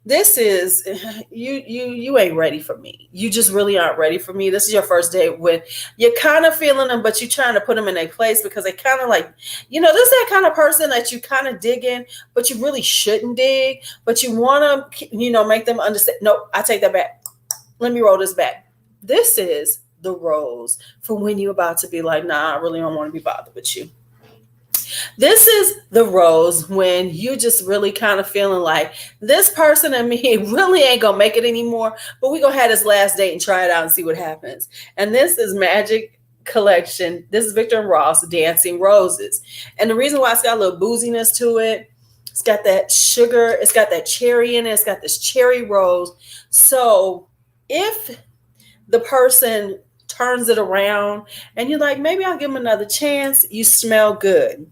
this is you ain't ready for me. You just really aren't ready for me. This is your first date when you're kind of feeling them, but you're trying to put them in their place because they kind of like, this is that kind of person that you kind of dig in, but you really shouldn't dig, but you want to, make them understand. No, I take that back. Let me roll this back. This is the rose for when you're about to be like, nah, I really don't want to be bothered with you. This is the rose when you just really kind of feeling like this person and me really ain't gonna make it anymore, but we gonna have this last date and try it out and see what happens. And this is Magic Collection. This is Victor and Ross Dancing Roses. And the reason why it's got a little booziness to it, it's got that sugar, it's got that cherry in it, it's got this cherry rose. So if the person turns it around and you're like, maybe I'll give them another chance, you smell good.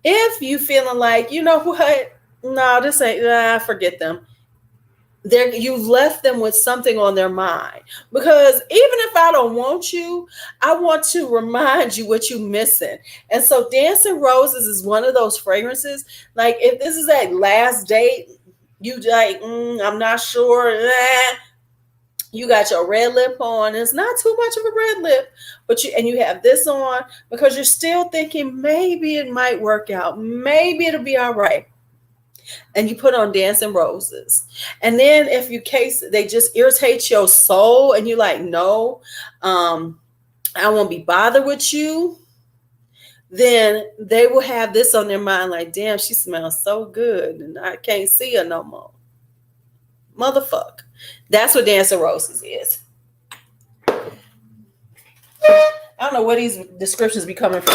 If you feeling like, you know what, no, this ain't, forget them. You've left them with something on their mind. Because even if I don't want you, I want to remind you what you're missing. And so Dancing Roses is one of those fragrances. Like if this is that last date, you like, I'm not sure. You got your red lip on. It's not too much of a red lip, but you have this on because you're still thinking maybe it might work out. Maybe it'll be all right. And you put on Dancing Roses. And then if they just irritate your soul and you're like, no, I won't be bothered with you. Then they will have this on their mind like, damn, she smells so good and I can't see her no more. Motherfucker. That's what Dancing Roses is. I don't know where these descriptions be coming from.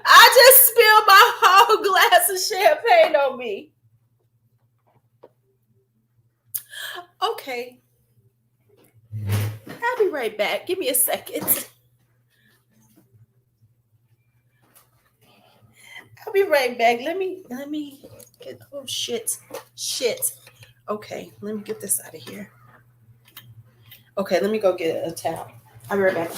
I just spilled my whole glass of champagne on me. Okay. I'll be right back. Give me a second. I'll be right back. Let me get, oh shit. Okay, let me get this out of here. Okay, let me go get a towel. I'll be right back.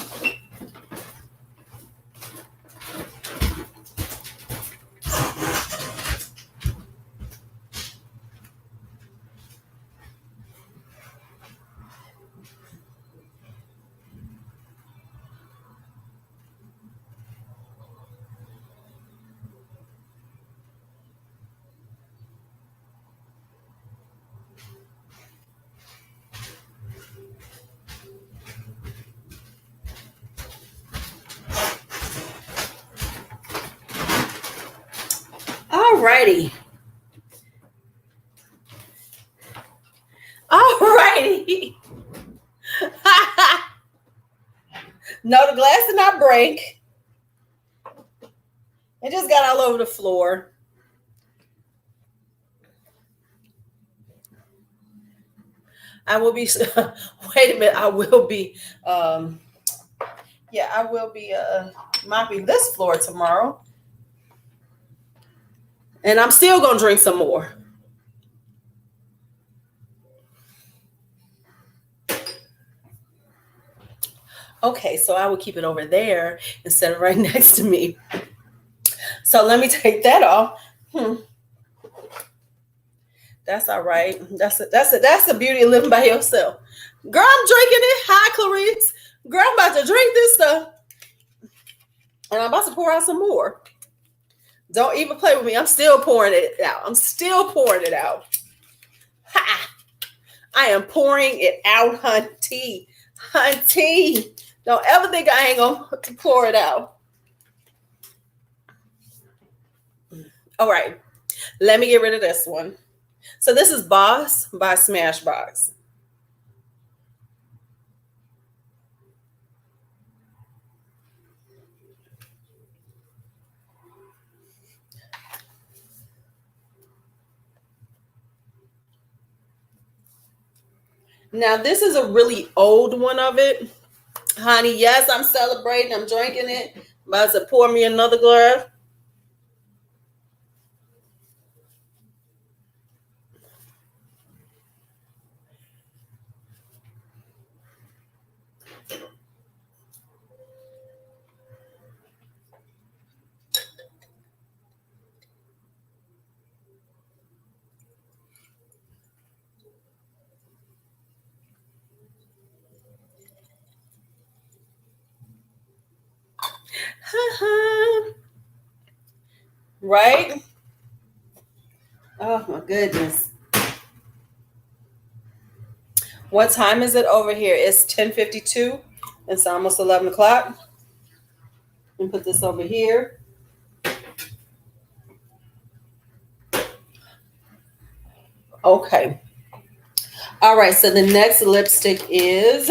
Alrighty. No, the glass did not break. It just got all over the floor. I will be, wait a minute, I will be mopping this floor tomorrow. And I'm still going to drink some more. Okay, so I will keep it over there instead of right next to me. So let me take that off. That's all right. That's the beauty of living by yourself. Girl, I'm drinking it. Hi, Clarice. Girl, I'm about to drink this stuff. And I'm about to pour out some more. Don't even play with me. I'm still pouring it out. Ha! I am pouring it out, hunty. Hunty, don't ever think I ain't gonna pour it out. All right, let me get rid of this one. So this is Boss by Smashbox. Now this is a really old one of it. Honey, yes, I'm celebrating. I'm drinking it. I'm about to pour me another glass. Right? Oh my goodness. What time is it over here? It's 10:52. It's almost 11 o'clock. And put this over here. Okay. All right. So the next lipstick is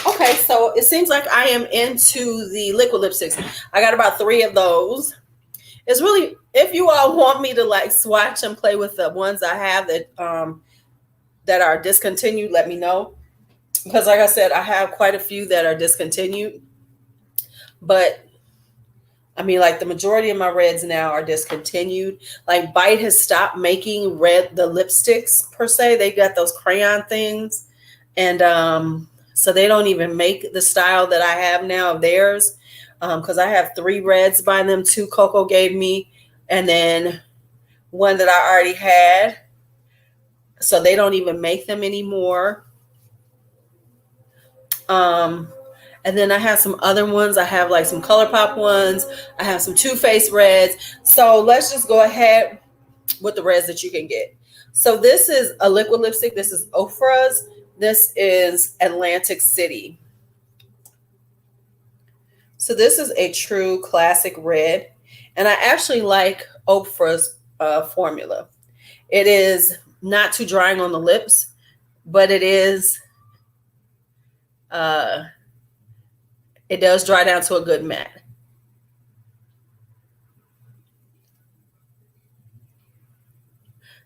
okay. So it seems like I am into the liquid lipsticks. I got about 3 of those. It's really, if you all want me to like swatch and play with the ones I have that are discontinued, let me know. Because like I said, I have quite a few that are discontinued. But I mean, like the majority of my reds now are discontinued. Like Bite has stopped making the lipsticks per se. They got those crayon things. And so they don't even make the style that I have now of theirs. Because I have 3 reds by them. 2 Coco gave me. And then 1 that I already had. So they don't even make them anymore. And then I have some other ones. I have like some Colourpop ones. I have some Too Faced reds. So let's just go ahead with the reds that you can get. So this is a liquid lipstick. This is Ofra's. This is Atlantic City. So this is a true classic red. And I actually like Ofra's formula. It is not too drying on the lips, but it is... it does dry down to a good matte.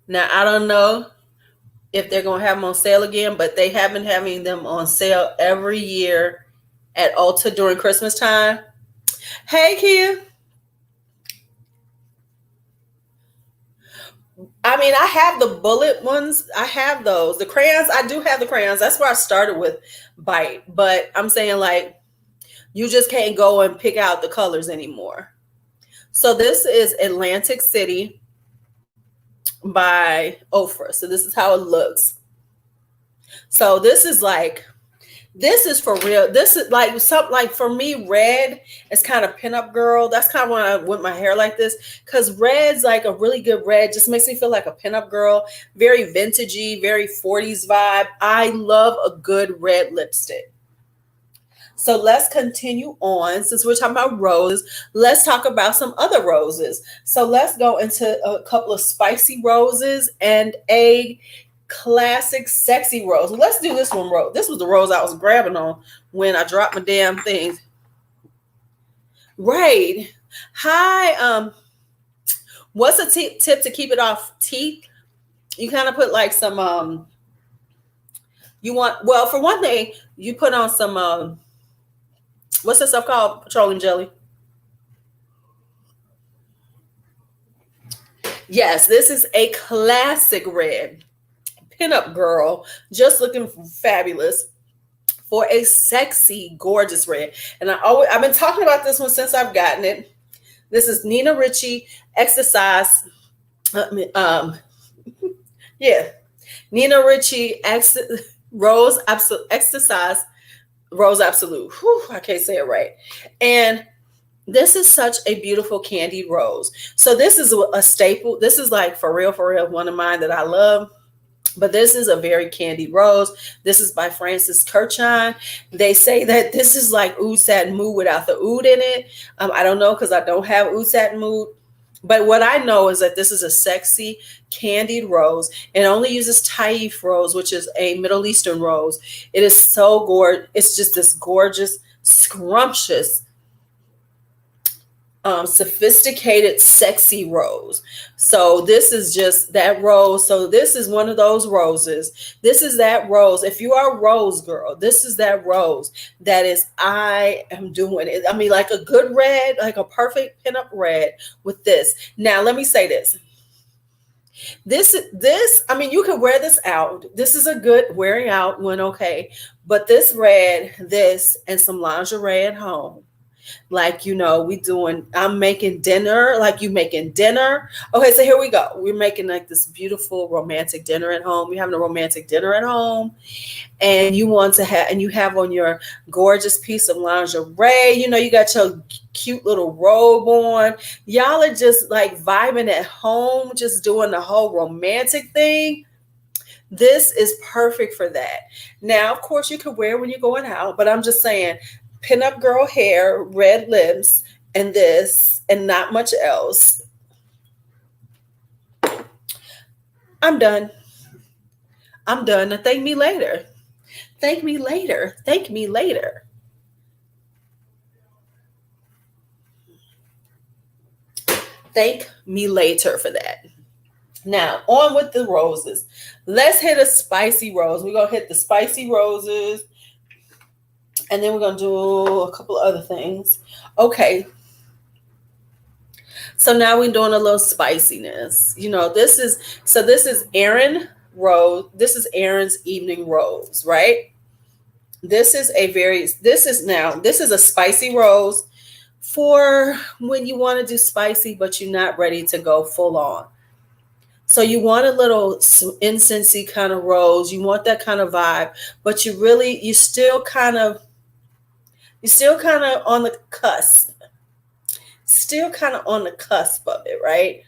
Now, I don't know if they're going to have them on sale again, but they have been having them on sale every year at Ulta during Christmas time. Hey, Kia. I mean, I have the bullet ones. I have those. The crayons, I do have the crayons. That's where I started with Bite. But I'm saying like, you just can't go and pick out the colors anymore. So this is Atlantic City by Ofra. So this is how it looks. So this is for real. This is like something like for me, red is kind of pinup girl. That's kind of when I went my hair like this. Because red's like a really good red. Just makes me feel like a pinup girl. Very vintagey, very 40s vibe. I love a good red lipstick. So let's continue on. Since we're talking about roses, let's talk about some other roses. So let's go into a couple of spicy roses and a classic sexy rose. Let's do this one rose. This was the rose I was grabbing on when I dropped my damn things. Right. Hi. What's a tip to keep it off teeth? You kind of put like some well, for one thing, you put on some what's that stuff called? Petroleum jelly. Yes, this is a classic red. Pinup girl, just looking fabulous for a sexy, gorgeous red. And I've been talking about this one since I've gotten it. This is Nina Ricci Exercise. Yeah, Nina Ricci Rose Exercise Rose Absolute. Whew, I can't say it right. And This is such a beautiful Candied Rose. So this is a staple. This is like for real, one of mine that I love. But this is a very Candied Rose. This is by Francis Kirchheim. They say that this is like Oud Satin Mood without the oud in it. I don't know because I don't have Oud Satin Mood. But what I know is that this is a sexy Candied Rose. It only uses Taif rose, which is a Middle Eastern rose. It is so gorgeous. It's just this gorgeous, scrumptious, sophisticated, sexy rose. So this is just that rose. So this is one of those roses. This is that rose. If you are a rose girl, this is that rose that is, I am doing it. I mean, like a good red, like a perfect pinup red with this. Now, let me say this. I mean, you can wear this out. This is a good wearing out one, okay. But this red, this, and some lingerie at home. Like, I'm making dinner, like you making dinner. Okay, so here we go. We're making like this beautiful romantic dinner at home. You're having a romantic dinner at home and you have on your gorgeous piece of lingerie. You got your cute little robe on. Y'all are just like vibing at home, just doing the whole romantic thing. This is perfect for that. Now, of course, you can wear when you're going out, but I'm just saying, pinup girl hair, red lips, and this, and not much else. I'm done. Now, thank me later. Thank me later. Thank me later. Thank me later for that. Now, on with the roses. Let's hit a spicy rose. We're going to hit the spicy roses. And then we're going to do a couple of other things. Okay. So now we're doing a little spiciness. This is Erin Rose. This is Erin's Evening Rose, right? This is a spicy rose for when you want to do spicy, but you're not ready to go full on. So you want a little incensey kind of rose. You want that kind of vibe, but you're still kind of on the cusp. Still kind of on the cusp of it, right?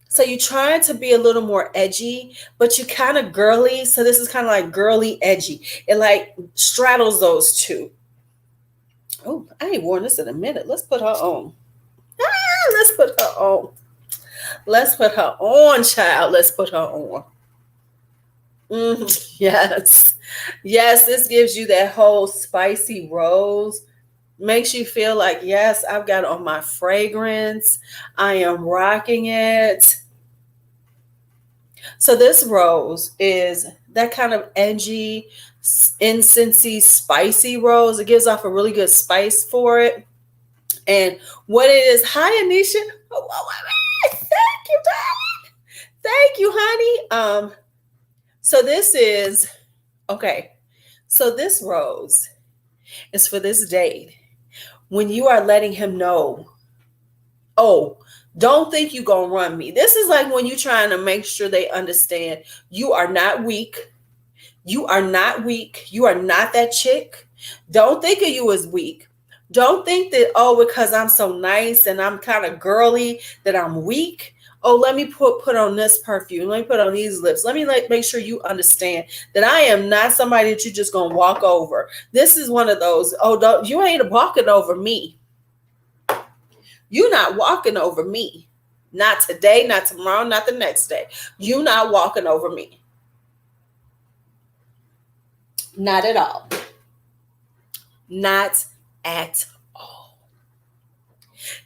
So you're trying to be a little more edgy, but you kind of girly. So this is kind of like girly edgy. It like straddles those two. Oh, I ain't worn this in a minute. Let's put her on. Let's put her on. Let's put her on, child. Let's put her on. Yes. Yes, this gives you that whole spicy rose. Makes you feel like, yes, I've got on my fragrance. I am rocking it. So this rose is that kind of edgy, incensey, spicy rose. It gives off a really good spice for it. And what it is, hi, Anisha. Oh, thank you, darling. Thank you, honey. So this is, okay. So this rose is for this date. When you are letting him know, oh, don't think you're going to run me. This is like when you're trying to make sure they understand you are not weak. You are not weak. You are not that chick. Don't think of you as weak. Don't think that, oh, because I'm so nice and I'm kind of girly that I'm weak. Oh, let me put on this perfume. Let me put on these lips. Let me make sure you understand that I am not somebody that you're just going to walk over. This is one of those, you ain't walking over me. You're not walking over me. Not today, not tomorrow, not the next day. You're not walking over me. Not at all. Not at all.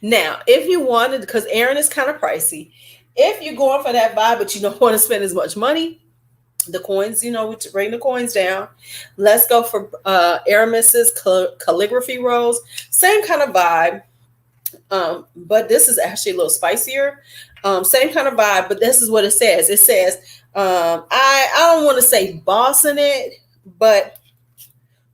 Now, if you wanted, because Erin is kind of pricey, if you're going for that vibe, but you don't want to spend as much money, the coins, to bring the coins down, let's go for Aramis's Calligraphy Rose. Same kind of vibe, but this is actually a little spicier. Same kind of vibe, but this is what it says. It says, I don't want to say bossing it, but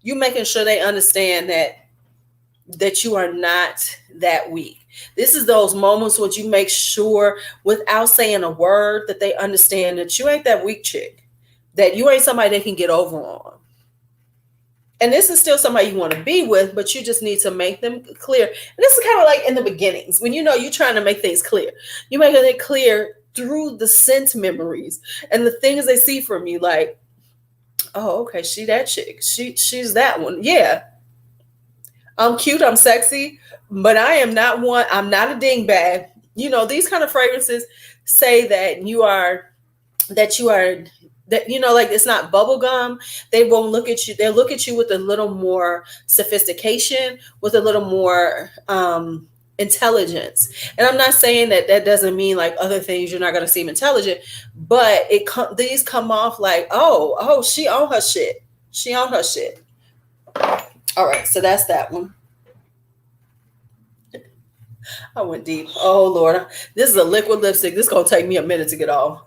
you making sure they understand that you are not that weak. This is those moments where you make sure without saying a word that they understand that you ain't that weak chick, that you ain't somebody they can get over on. And this is still somebody you want to be with, but you just need to make them clear. And this is kind of like in the beginnings when you're trying to make things clear. You make it clear through the scent memories and the things they see from you. Like, oh, okay, she that chick. She's that one. Yeah, I'm cute. I'm sexy, but I am not one. I'm not a dingbat. These kind of fragrances say that you are. Like it's not bubble gum. They won't look at you. They'll look at you with a little more sophistication, with a little more intelligence. And I'm not saying that doesn't mean like other things you're not going to seem intelligent, but these come off like, oh, she on her shit. She on her shit. All right, so that's that one. I went deep. Oh Lord, this is a liquid lipstick. This is gonna take me a minute to get off.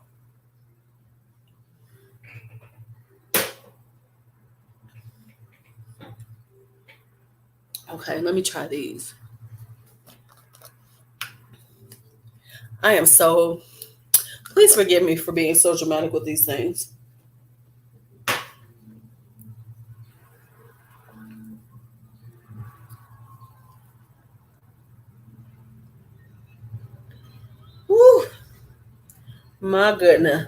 Okay, let me try these. Please forgive me for being so dramatic with these things. Woo, my goodness.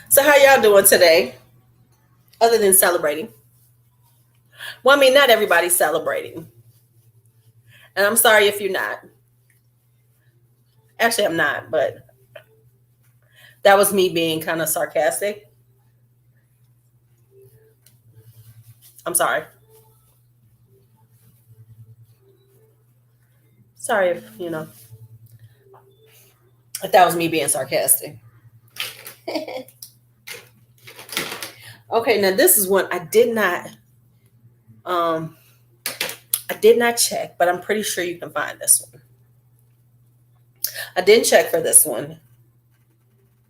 So how y'all doing today? Other than celebrating. Well, I mean, not everybody's celebrating. And I'm sorry if you're not. Actually, I'm not, but that was me being kind of sarcastic. I'm sorry. Sorry if that was me being sarcastic. Okay, now this is one I did not check, but I'm pretty sure you can find this one. I didn't check for this one,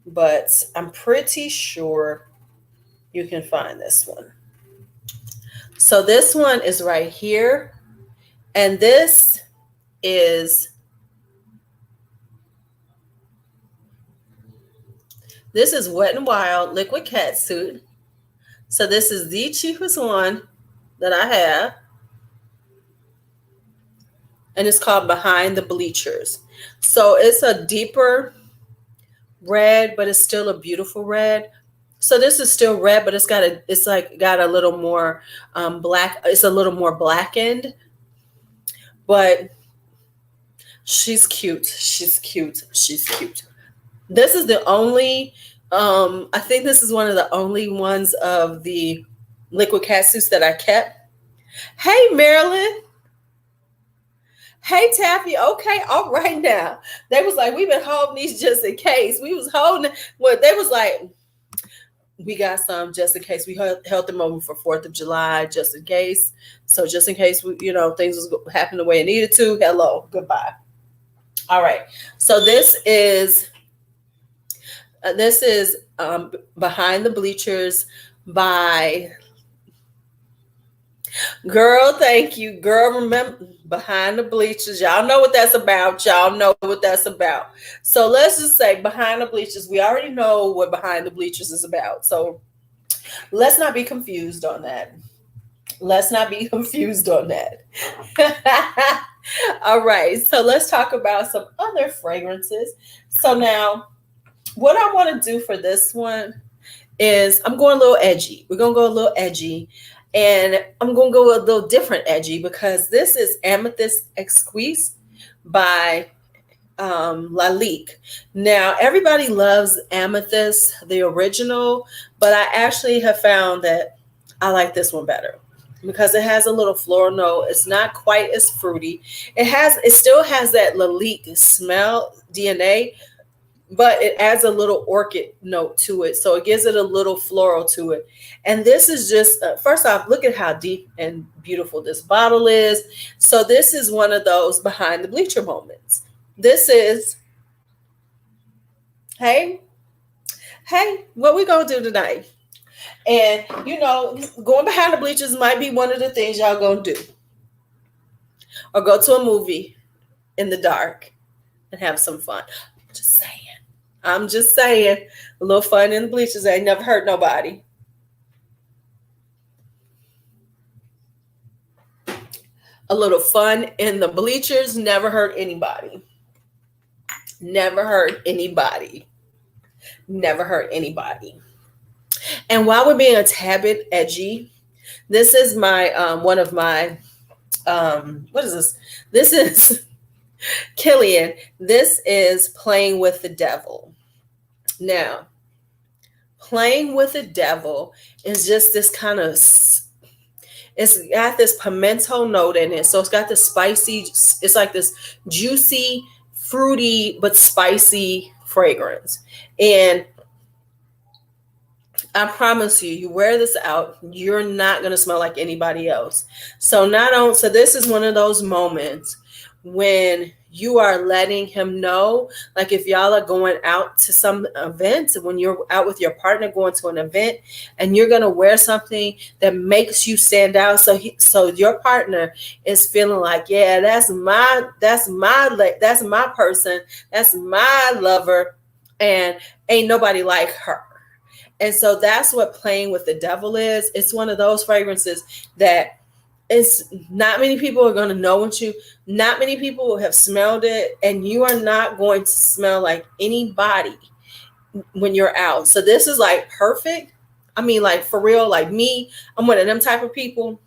but I'm pretty sure you can find this one. So this one is right here, and this is Wet n Wild Liquid Catsuit. So this is the cheapest one that I have. And it's called Behind the Bleachers. So it's a deeper red, but it's still a beautiful red. So this is still red, but it's got a little more black. It's a little more blackened. But she's cute. She's cute. She's cute. This is the only, I think this is one of the only ones of the liquid catsuits that I kept. Hey, Marilyn. Hey, Taffy. Okay, all right now. They was like, we've been holding these just in case. We was holding, well, they was like, we got some just in case. We held them over for 4th of July just in case. So just in case, things was happening the way it needed to. Hello, goodbye. All right. So this is Behind the Bleachers by Girl. Thank you, girl. Remember Behind the Bleachers. Y'all know what that's about. Y'all know what that's about. So let's just say Behind the Bleachers. We already know what Behind the Bleachers is about. So let's not be confused on that. Let's not be confused on that. All right. So let's talk about some other fragrances. So now, what I want to do for this one is I'm going a little edgy. We're going to go a little edgy. And I'm going to go a little different edgy because this is Amethyst Exquise by Lalique. Now, everybody loves Amethyst, the original, but I actually have found that I like this one better because it has a little floral note. It's not quite as fruity. It still has that Lalique smell DNA, but it adds a little orchid note to it. So it gives it a little floral to it. And this is just, first off, look at how deep and beautiful this bottle is. So this is one of those behind the bleacher moments. This is, hey, what we gonna do tonight? And, going behind the bleachers might be one of the things y'all gonna do. Or go to a movie in the dark and have some fun. Just saying. I'm just saying, a little fun in the bleachers ain't never hurt nobody. A little fun in the bleachers never hurt anybody. Never hurt anybody. Never hurt anybody. And while we're being a tad bit edgy, this is my one of my what is this? This is Killian. This is Playing with the Devil. Now, Playing with the Devil is just this kind of, it's got this pimento note in it. So it's got this spicy, it's like this juicy, fruity, but spicy fragrance. And I promise you, you wear this out, you're not going to smell like anybody else. So this is one of those moments when you are letting him know, like if y'all are going out to some event, when you're out with your partner going to an event and you're going to wear something that makes you stand out. So your partner is feeling like, yeah, that's my person. That's my lover. And ain't nobody like her. And so that's what Playing with the Devil is. It's one of those fragrances that it's not many people are going to know what you, not many people have smelled it, and you are not going to smell like anybody when you're out. So this is like perfect. I mean, like for real, like me, I'm one of them type of people.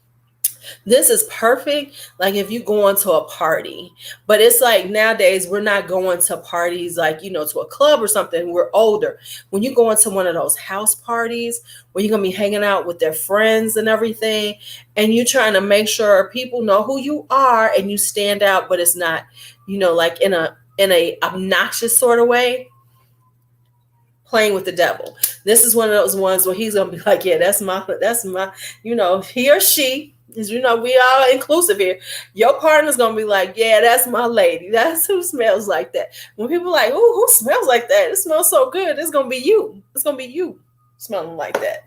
This is perfect, like if you going to a party. But it's like nowadays we're not going to parties like, to a club or something. We're older. When you go into one of those house parties where you're going to be hanging out with their friends and everything, and you're trying to make sure people know who you are and you stand out, but it's not, like in a obnoxious sort of way. Playing with the Devil. This is one of those ones where he's going to be like, yeah, that's my, he or she. Because we are inclusive here. Your partner's gonna be like, yeah, that's my lady. That's who smells like that. When people are like, oh, who smells like that? It smells so good. It's gonna be you. It's gonna be you smelling like that.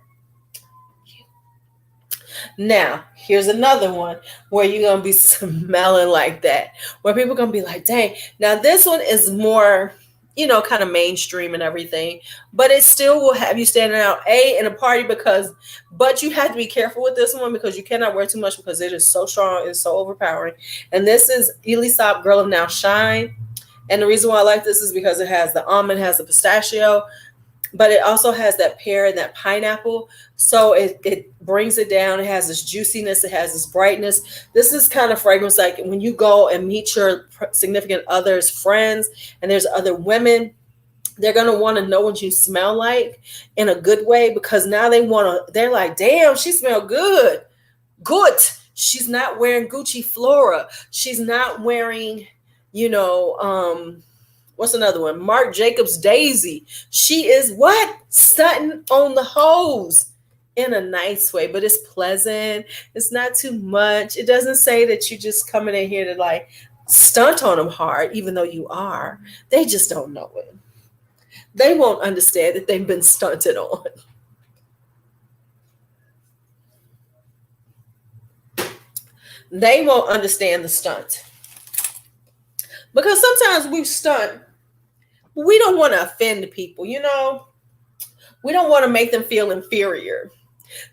Now, here's another one where you're gonna be smelling like that. Where people are gonna be like, dang. Now this one is more, kind of mainstream and everything, but it still will have you standing out in a party but you have to be careful with this one because you cannot wear too much because it is so strong and so overpowering. And this is Elisab Girl of Now Shine. And the reason why I like this is because it has the almond, has the pistachio, but it also has that pear and that pineapple. So it brings it down. It has this juiciness. It has this brightness. This is kind of fragrance like when you go and meet your significant other's friends and there's other women, they're going to want to know what you smell like in a good way because now they're like, damn, she smelled good. Good. She's not wearing Gucci Flora. She's not wearing, what's another one? Marc Jacobs Daisy. She is what? Stuntin on the hose in a nice way, but it's pleasant. It's not too much. It doesn't say that you just coming in here to like stunt on them hard, even though you are. They just don't know it. They won't understand that they've been stunted on. They won't understand the stunt. Because sometimes we stunt. We don't want to offend people, We don't want to make them feel inferior.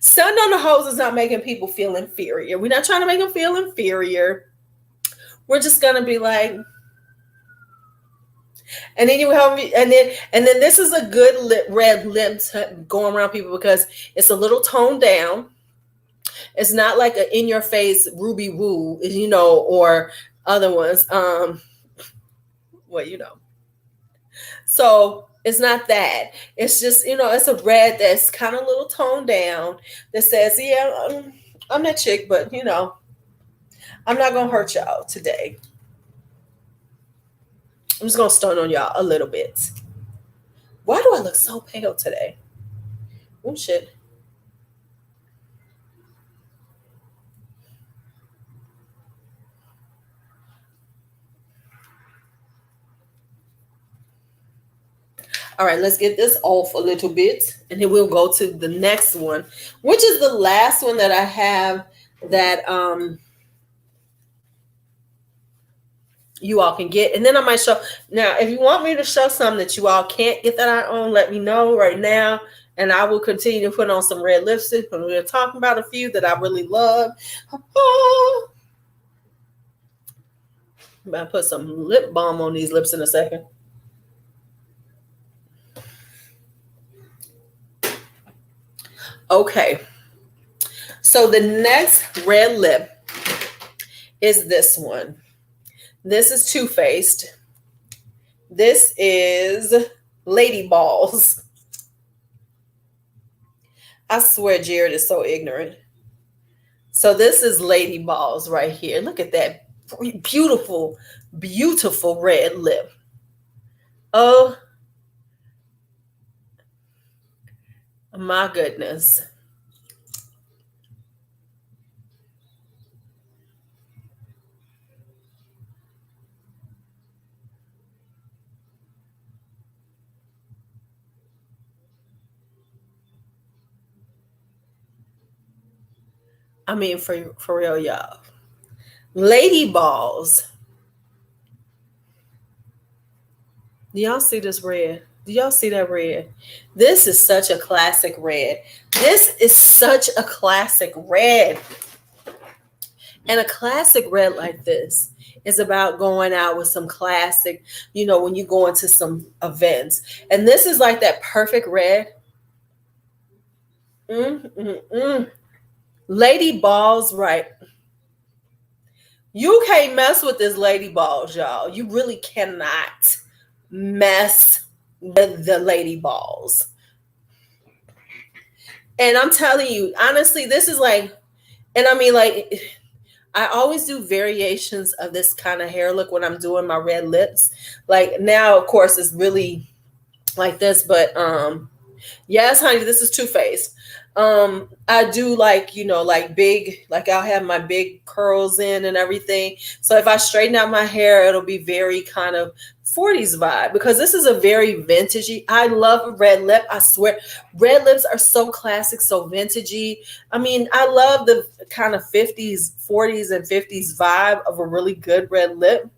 Stunting on the hose is not making people feel inferior. We're not trying to make them feel inferior. We're just gonna be like, and then you help me, and then this is a good red lip to go around people because it's a little toned down. It's not like an in your face Ruby Woo, or other ones. So it's not that. It's just, it's a red that's kind of a little toned down that says, yeah, I'm that chick, but, I'm not going to hurt y'all today. I'm just going to stun on y'all a little bit. Why do I look so pale today? Oh, shit. All right, let's get this off a little bit, and then we'll go to the next one, which is the last one that I have that you all can get. And then I might show. Now, if you want me to show something that you all can't get that I own, let me know right now. And I will continue to put on some red lipstick. And we're talking about a few that I really love. Oh. I'm going to put some lip balm on these lips in a second. Okay. So the next red lip is this one. This is Too Faced. This is Lady Balls. I swear Jared is so ignorant. So this is Lady Balls right here. Look at that beautiful, beautiful red lip. Oh my goodness. I mean, for real, y'all. Lady Balls. Do y'all see this red? Do y'all see that red? This is such a classic red. This is such a classic red. And a classic red like this is about going out with some classic, you know, when you go into some events. And this is like that perfect red. Lady Balls, right? You can't mess with this Lady Balls, y'all. You really cannot mess with the Lady Balls. And I'm telling you, honestly, this is like, and I mean, like, I always do variations of this kind of hair look when I'm doing my red lips. Like now, of course, it's really like this, but yes, honey, this is Too Faced. I do like, you know, like big, like I'll have my big curls in and everything. So if I straighten out my hair, it'll be very kind of 40s vibe, because this is a very vintagey. I love a red lip. I swear red lips are so classic, so vintagey. I mean, I love the kind of 50s, 40s and 50s vibe of a really good red lip.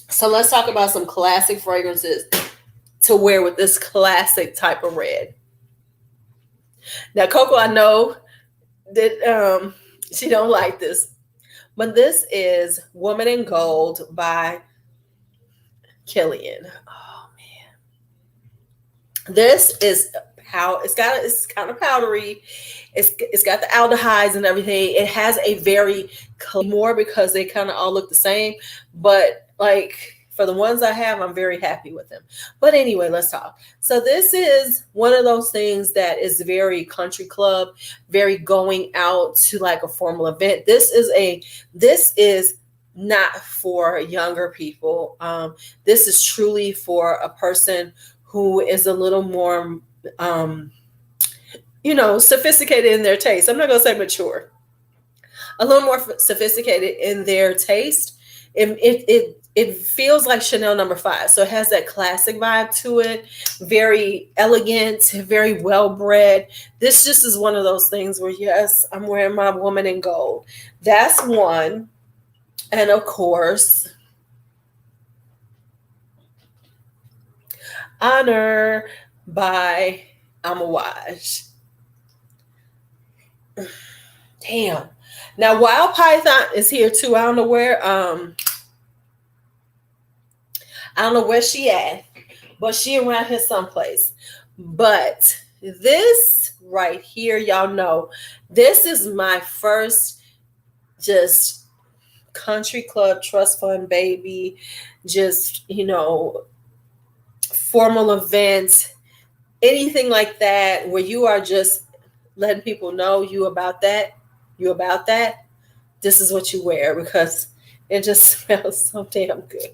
So let's talk about some classic fragrances to wear with this classic type of red. Now, Coco, I know that she don't like this, but this is Woman in Gold by Kilian. Oh man, this is how it's kind of powdery. It's got the aldehydes and everything. It has a very more because they kind of all look the same, but like. For the ones I have, I'm very happy with them. But anyway, let's talk. So this is one of those things that is very country club, very going out to like a formal event. This is not for younger people. This is truly for a person who is a little more, sophisticated in their taste. I'm not going to say mature. A little more sophisticated in their taste. It feels like Chanel No. 5. So it has that classic vibe to it. Very elegant, very well-bred. This just is one of those things where, yes, I'm wearing my Woman in Gold. That's one. And of course, Honor by Amouage. Damn. Now, Wild Python is here too. I don't know where she at, but she around here someplace. But this right here, y'all know, this is my first just country club trust fund baby, just, formal event, anything like that, where you are just letting people know you about that. This is what you wear, because it just smells so damn good.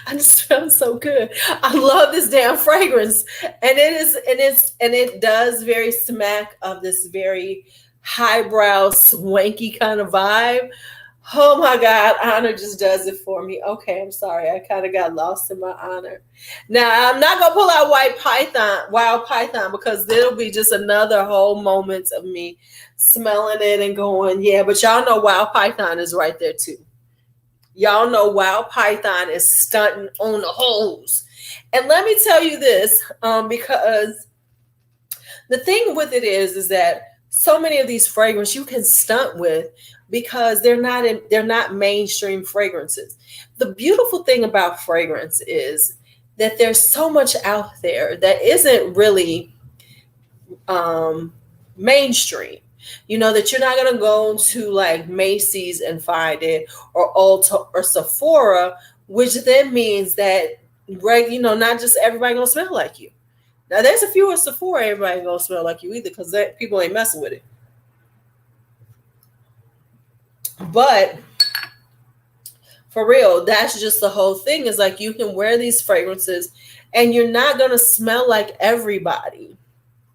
I just smell so good. I love this damn fragrance. And it does very smack of this very highbrow, swanky kind of vibe. Oh my God, Honor just does it for me. Okay, I'm sorry. I kind of got lost in my Honor. Now, I'm not going to pull out Wild Python, because it'll be just another whole moment of me smelling it and going, yeah, but y'all know Wild Python is right there too. Y'all know Wild Python is stunting on the hoes. And let me tell you this, because the thing with it is that so many of these fragrances you can stunt with, because they're not mainstream fragrances. The beautiful thing about fragrance is that there's so much out there that isn't really mainstream. You know, that you're not going to go to like Macy's and find it, or Ulta or Sephora, which then means that, not just everybody going to smell like you. Now, there's a few at Sephora everybody going to smell like you either, because people ain't messing with it. But for real, that's just the whole thing, is like you can wear these fragrances and you're not going to smell like everybody.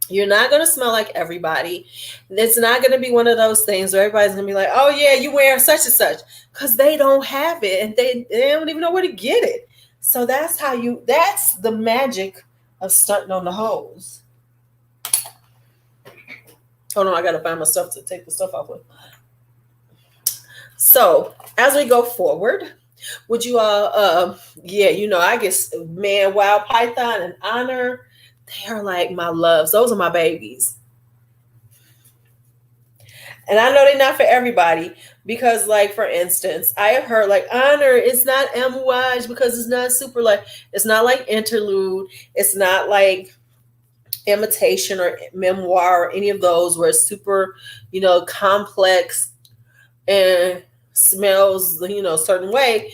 You're not going to smell like everybody. It's not going to be one of those things where everybody's going to be like, oh yeah, you wear such and such, because they don't have it and they don't even know where to get it. So that's the magic of stunting on the hoes. Hold on, I got to find my stuff to take the stuff off with. So as we go forward, would you all, I guess, man, Wild Python and Honor, they are like my loves. Those are my babies. And I know they're not for everybody, because, like, for instance, I have heard like Honor is not amouage because it's not super, like, it's not like Interlude. It's not like Imitation or Memoir or any of those where it's super, complex and smells, a certain way.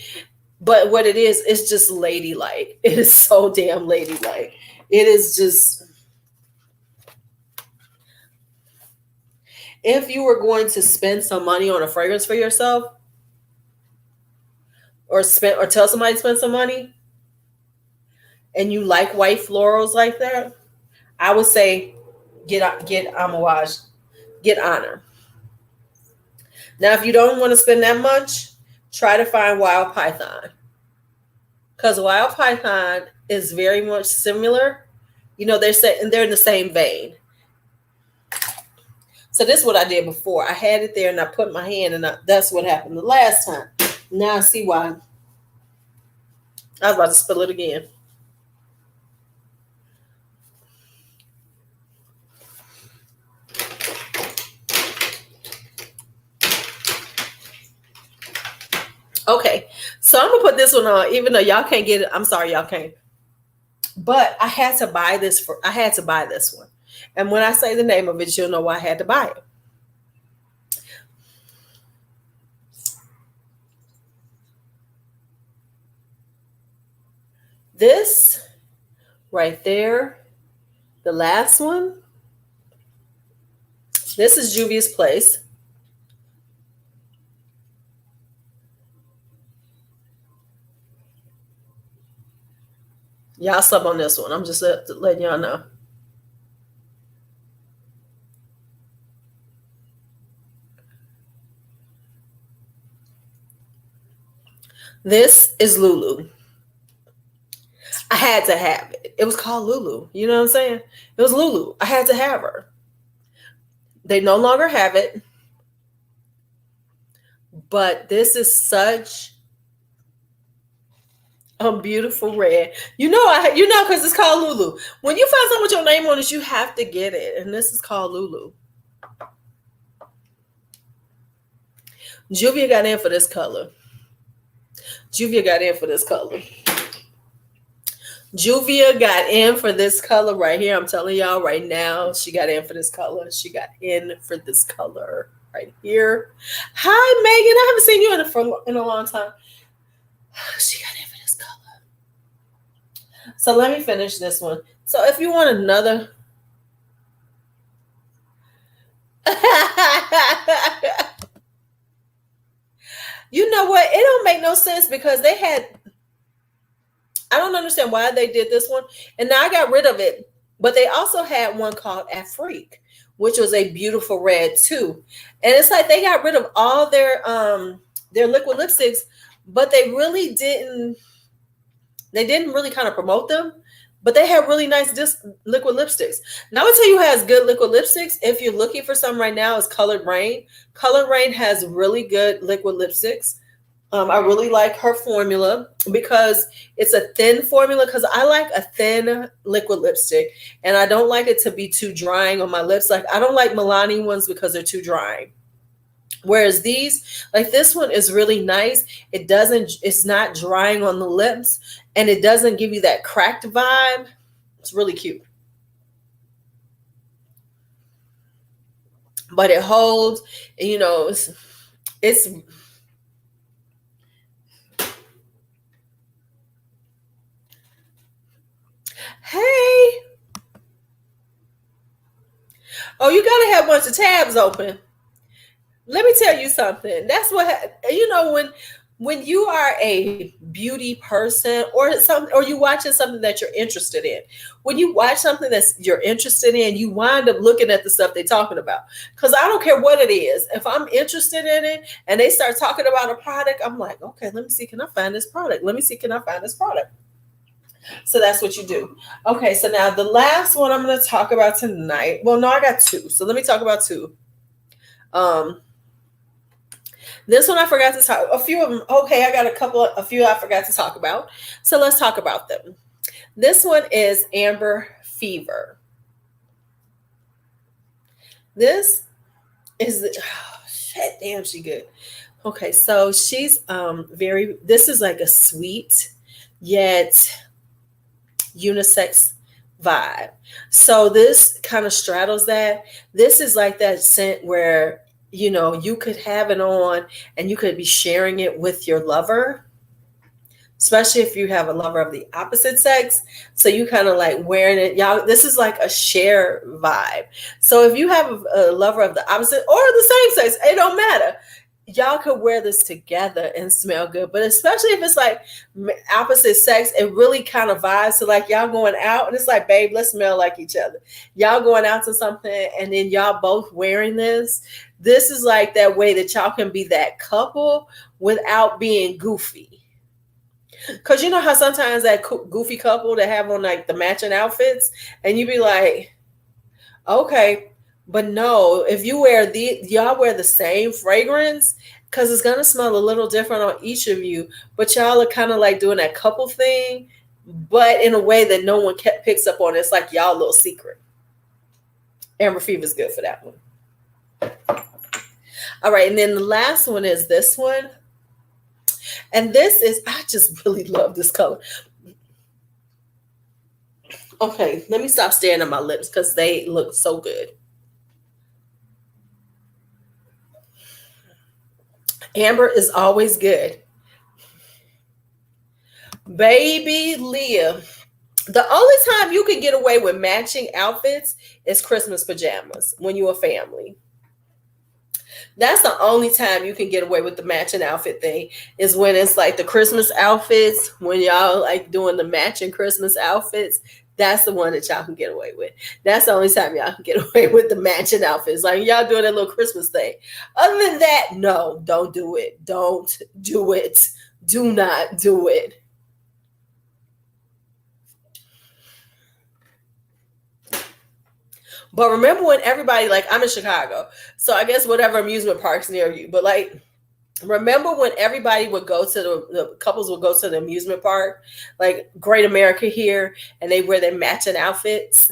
But what it is, it's just ladylike. It is so damn ladylike. It is just, if you were going to spend some money on a fragrance for yourself, or tell somebody to spend some money, and you like white florals like that, I would say get amouage, get Honor. Now, if you don't want to spend that much, try to find Wild Python, because Wild Python is very much similar. They're in the same vein. So this is what I did before. I had it there and I put my hand, and that's what happened the last time. Now I see why. I was about to spill it again. Okay, so I'm gonna put this one on, even though y'all can't get it. I'm sorry, y'all can't. But I had to buy this one. And when I say the name of it, you'll know why I had to buy it. This right there, the last one, this is Juvia's Place. Y'all sub on this one. I'm just letting y'all know. This is LuuLuu. I had to have it. It was called LuuLuu. You know what I'm saying? It was LuuLuu. I had to have her. They no longer have it. But this is such a beautiful red. Because it's called LuuLuu. When you find something with your name on it, you have to get it. And this is called LuuLuu. Juvia got in for this color. Juvia got in for this color right here. I'm telling y'all right now, she got in for this color. She got in for this color right here. Hi, Megan. I haven't seen you in a long time. She got in for this color. So let me finish this one. So if you want another... You know what? It don't make no sense, because I don't understand why they did this one. And now I got rid of it. But they also had one called Afrique, which was a beautiful red too. And it's like they got rid of all their They're liquid lipsticks, but they didn't really kind of promote them, but they have really nice liquid lipsticks. Now I will tell you who has good liquid lipsticks. If you're looking for some right now, is Colored Rain. Colored Rain has really good liquid lipsticks. I really like her formula because it's a thin formula, because I like a thin liquid lipstick and I don't like it to be too drying on my lips. Like I don't like Milani ones because they're too drying. Whereas these, like this one is really nice. It's not drying on the lips and it doesn't give you that cracked vibe. It's really cute. But it holds, you know, it's hey. Oh, you gotta have a bunch of tabs open. Let me tell you something. That's what, you know, when you are a beauty person or you watching something that you're interested in. When you watch something you're interested in, you wind up looking at the stuff they're talking about. Because I don't care what it is. If I'm interested in it and they start talking about a product, I'm like, okay, let me see, can I find this product? Let me see, can I find this product? So that's what you do. Okay, so now the last one I'm going to talk about tonight. Well, no, I got two. So let me talk about two. This one I forgot to talk. A few of them. Okay, I got a few I forgot to talk about. So let's talk about them. This one is Amber Fever. This is shit. Damn, she good. Okay, so she's this is like a sweet yet unisex vibe. So this kind of straddles that. This is like that scent where, you know, you could have it on and you could be sharing it with your lover, especially if you have a lover of the opposite sex. So you kind of like wearing it. Y'all, this is like a share vibe. So if you have a lover of the opposite or the same sex, it don't matter. Y'all could wear this together and smell good. But especially if it's like opposite sex, it really kind of vibes. So like y'all going out and it's like, babe, let's smell like each other. Y'all going out to something and then y'all both wearing this. This is like that way that y'all can be that couple without being goofy. Because you know how sometimes that goofy couple that have on like the matching outfits and you be like, okay, but no, if you wear y'all wear the same fragrance, because it's going to smell a little different on each of you, but y'all are kind of like doing that couple thing, but in a way that no one picks up on. It's like y'all little secret. Amber Fever is good for that one. All right, and then the last one is this one. And this is, I just really love this color. Okay, let me stop staring at my lips because they look so good. Amber is always good. Baby Leah. The only time you can get away with matching outfits is Christmas pajamas when you're a family. That's the only time you can get away with the matching outfit thing, is when it's like the Christmas outfits, when y'all like doing the matching Christmas outfits. That's the one that y'all can get away with. That's the only time y'all can get away with the matching outfits. Like y'all doing that little Christmas thing. Other than that, no, don't do it. Don't do it. Do not do it. But remember when everybody, like I'm in Chicago, so I guess whatever amusement parks near you, but like remember when everybody would go to the couples would go to the amusement park, like Great America here, and they wear their matching outfits?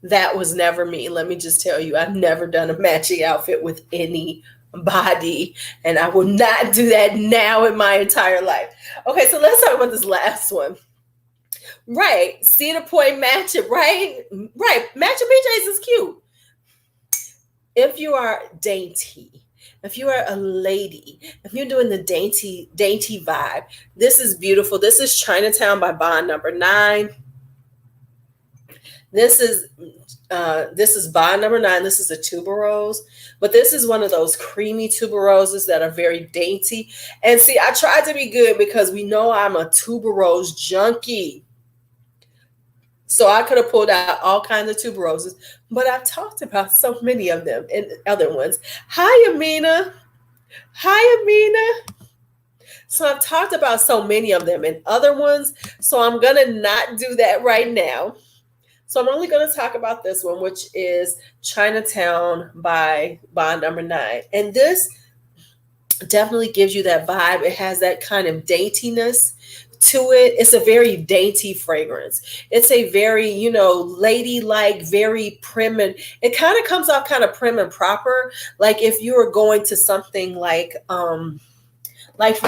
That was never me. Let me just tell you, I've never done a matching outfit with anybody, and I will not do that now in my entire life. Okay, so let's talk about this last one. Right. See the point, match it, right? Right. Matching PJs is cute. If you are dainty, if you are a lady, if you're doing the dainty vibe, this is beautiful. This is Chinatown by Bond number 9. This is Bond number 9. This is a tuberose, but this is one of those creamy tuberoses that are very dainty. And see, I tried to be good because we know I'm a tuberose junkie. So I could have pulled out all kinds of tuberoses, but I've talked about so many of them and other ones. Hi, Amina. Hi, Amina. So I've talked about so many of them and other ones, so I'm going to not do that right now. So I'm only going to talk about this one, which is Chinatown by Bond Number 9. And this definitely gives you that vibe. It has that kind of daintiness to it. It's a very dainty fragrance. It's a very, ladylike, very prim, and it kind of comes off kind of prim and proper. Like if you were going to something like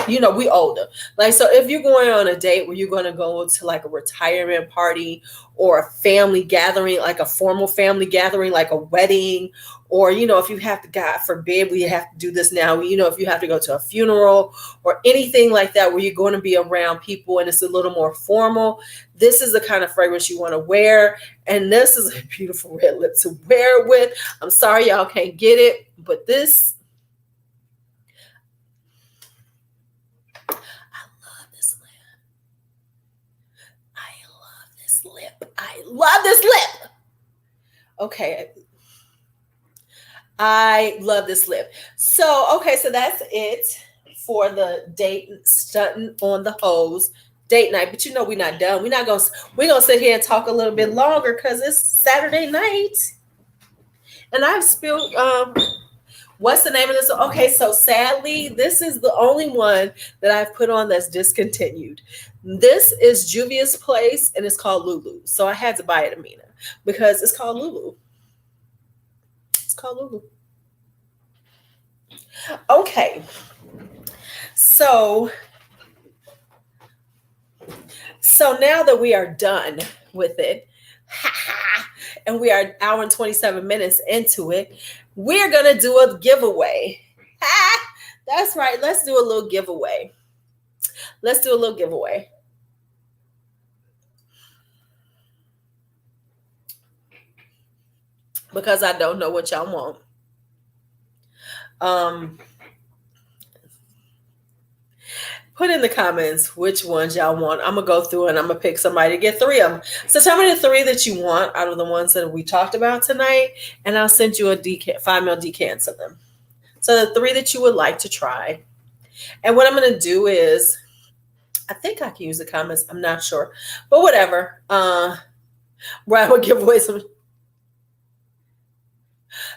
we older, like, so if you're going on a date where you're going to go to like a retirement party or a family gathering, like a formal family gathering, like a wedding, or if you have to, God forbid we have to do this now, if you have to go to a funeral or anything like that where you're going to be around people and it's a little more formal, this is the kind of fragrance you want to wear. And this is a beautiful red lip to wear it with. I'm sorry y'all can't get it, but this, I love this lip. Okay. I love this lip. So that's it for the date stunting on the Heauxs date night. But we're not done. We're gonna sit here and talk a little bit longer because it's Saturday night. And I've spilled what's the name of this? Okay, so sadly, this is the only one that I've put on that's discontinued. This is Juvia's Place, and it's called LuuLuu. So I had to buy it, Amina, because it's called LuuLuu. It's called LuuLuu. Okay. So now that we are done with it, and we are an hour and 27 minutes into it, we're going to do a giveaway. That's right. Let's do a little giveaway. Because I don't know what y'all want. Put in the comments which ones y'all want. I'm going to go through and I'm going to pick somebody to get 3 of them. So tell me the 3 that you want out of the ones that we talked about tonight, and I'll send you a 5ml decant of them. So the 3 that you would like to try. And what I'm going to do is, I think I can use the comments. I'm not sure. But whatever. Where I would give away some.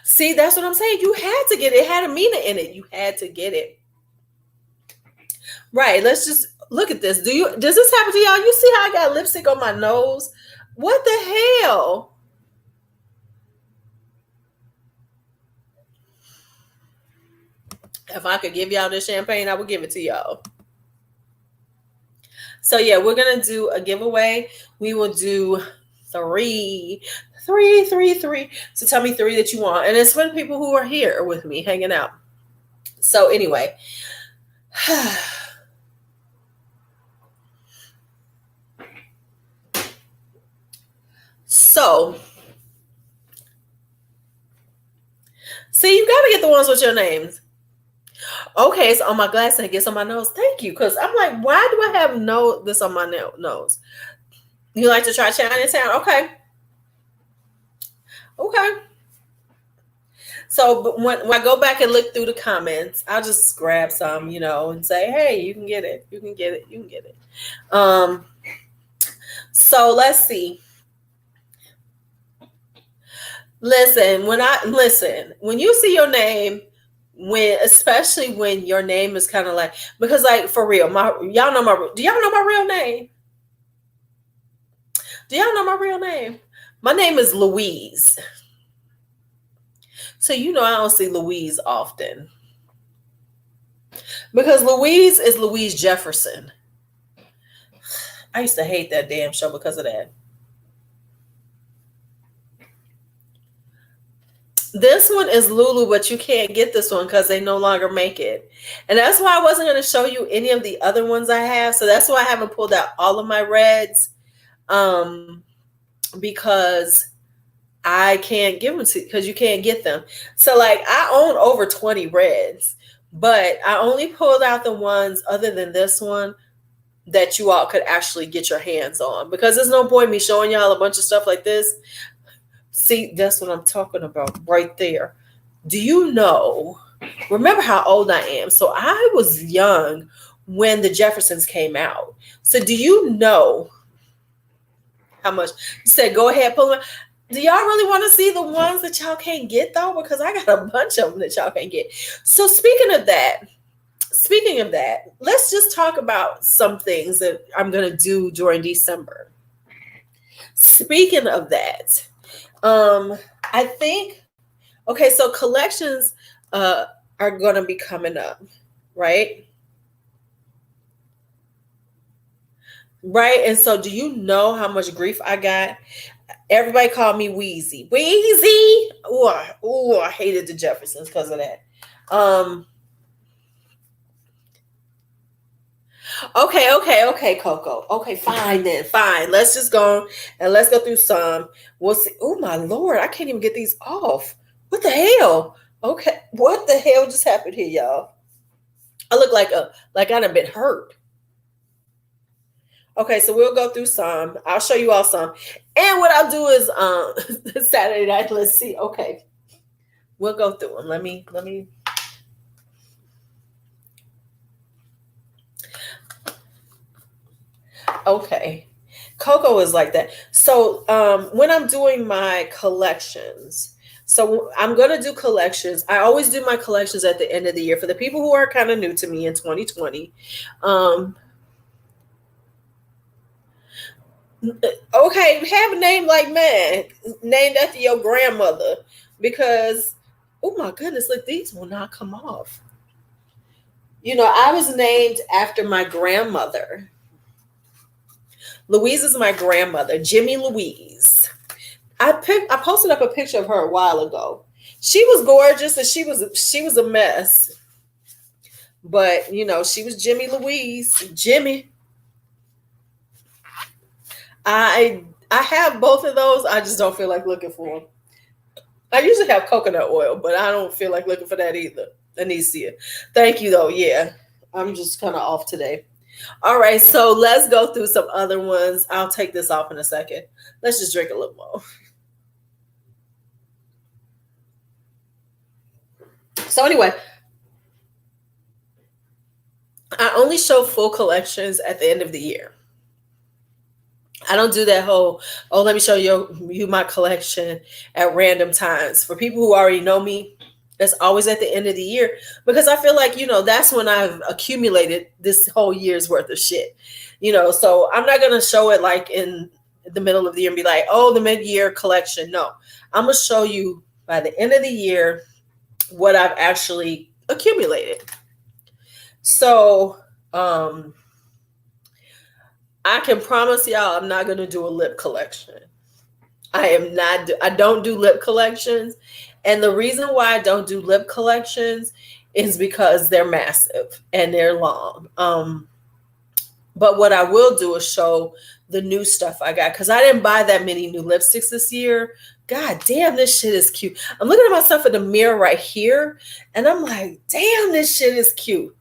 See, that's what I'm saying. You had to get it. It had Amina in it. You had to get it. Right. Let's just look at this. Does this happen to y'all? You see how I got lipstick on my nose? What the hell? If I could give y'all this champagne, I would give it to y'all. So yeah, we're going to do a giveaway. We will do 3. So tell me 3 that you want. And it's for the people who are here with me hanging out. So anyway. So, see, you got to get the ones with your names. Okay, it's on my glass and it gets on my nose. Thank you. Because I'm like, why do I have this on my nose? You like to try Chinatown? Okay. So when I go back and look through the comments, I'll just grab some, and say, hey, you can get it. You can get it. So let's see. Listen, when you see your name, especially when your name is kind of like, because like for real, do y'all know my real name? Do y'all know my real name? My name is Louise. So I don't see Louise often. Because Louise is Louise Jefferson. I used to hate that damn show because of that. This one is LuuLuu, but you can't get this one because they no longer make it. And that's why I wasn't going to show you any of the other ones I have. So that's why I haven't pulled out all of my reds. Because I can't give them to you because you can't get them. So like I own over 20 reds, but I only pulled out the ones other than this one that you all could actually get your hands on, because there's no point me showing y'all a bunch of stuff like this. See, that's what I'm talking about right there. Do you know remember how old I am. So I was young when the Jeffersons came out. So do you know how much? You said go ahead, pull them out. Do y'all really want to see the ones that y'all can't get though? Because I got a bunch of them that y'all can't get. So speaking of that, let's just talk about some things that I'm going to do during December. Speaking of that, I think, okay, so collections are going to be coming up, right? Right. And so do you know how much grief I got? Everybody called me Wheezy. Wheezy. Oh, I hated the Jeffersons because of that. Okay, Coco. Okay, fine then. Fine. Let's just go and let's go through some. We'll see. Oh my Lord, I can't even get these off. What the hell? Okay, what the hell just happened here, y'all? I look like I done been hurt. Okay, so we'll go through some. I'll show you all some. And what I'll do is Saturday night. Let's see. Okay. We'll go through them. Let me. Okay. Coco is like that. So when I'm doing my collections, so I'm going to do collections. I always do my collections at the end of the year. For the people who are kind of new to me in 2020, okay, have a name like mine, named after your grandmother, because oh my goodness, look, these will not come off. You know, I was named after my grandmother. Louise is my grandmother, Jimmy Louise. I posted up a picture of her a while ago. She was gorgeous and she was a mess. But you know, she was Jimmy Louise. Jimmy. I have both of those. I just don't feel like looking for them. I usually have coconut oil, but I don't feel like looking for that either. Anicia. Thank you though. Yeah. I'm just kind of off today. All right, so let's go through some other ones. I'll take this off in a second. Let's just drink a little more. So anyway, I only show full collections at the end of the year. I don't do that whole, oh, let me show you my collection at random times. For people who already know me, it's always at the end of the year because I feel like, you know, that's when I've accumulated this whole year's worth of shit, you know, so I'm not going to show it like in the middle of the year and be like, oh, the mid-year collection. No, I'm going to show you by the end of the year what I've actually accumulated. So, I can promise y'all I'm not going to do a lip collection. I don't do lip collections. And the reason why I don't do lip collections is because they're massive and they're long. But what I will do is show the new stuff I got because I didn't buy that many new lipsticks this year. God damn, this shit is cute. I'm looking at myself in the mirror right here and I'm like, damn, this shit is cute.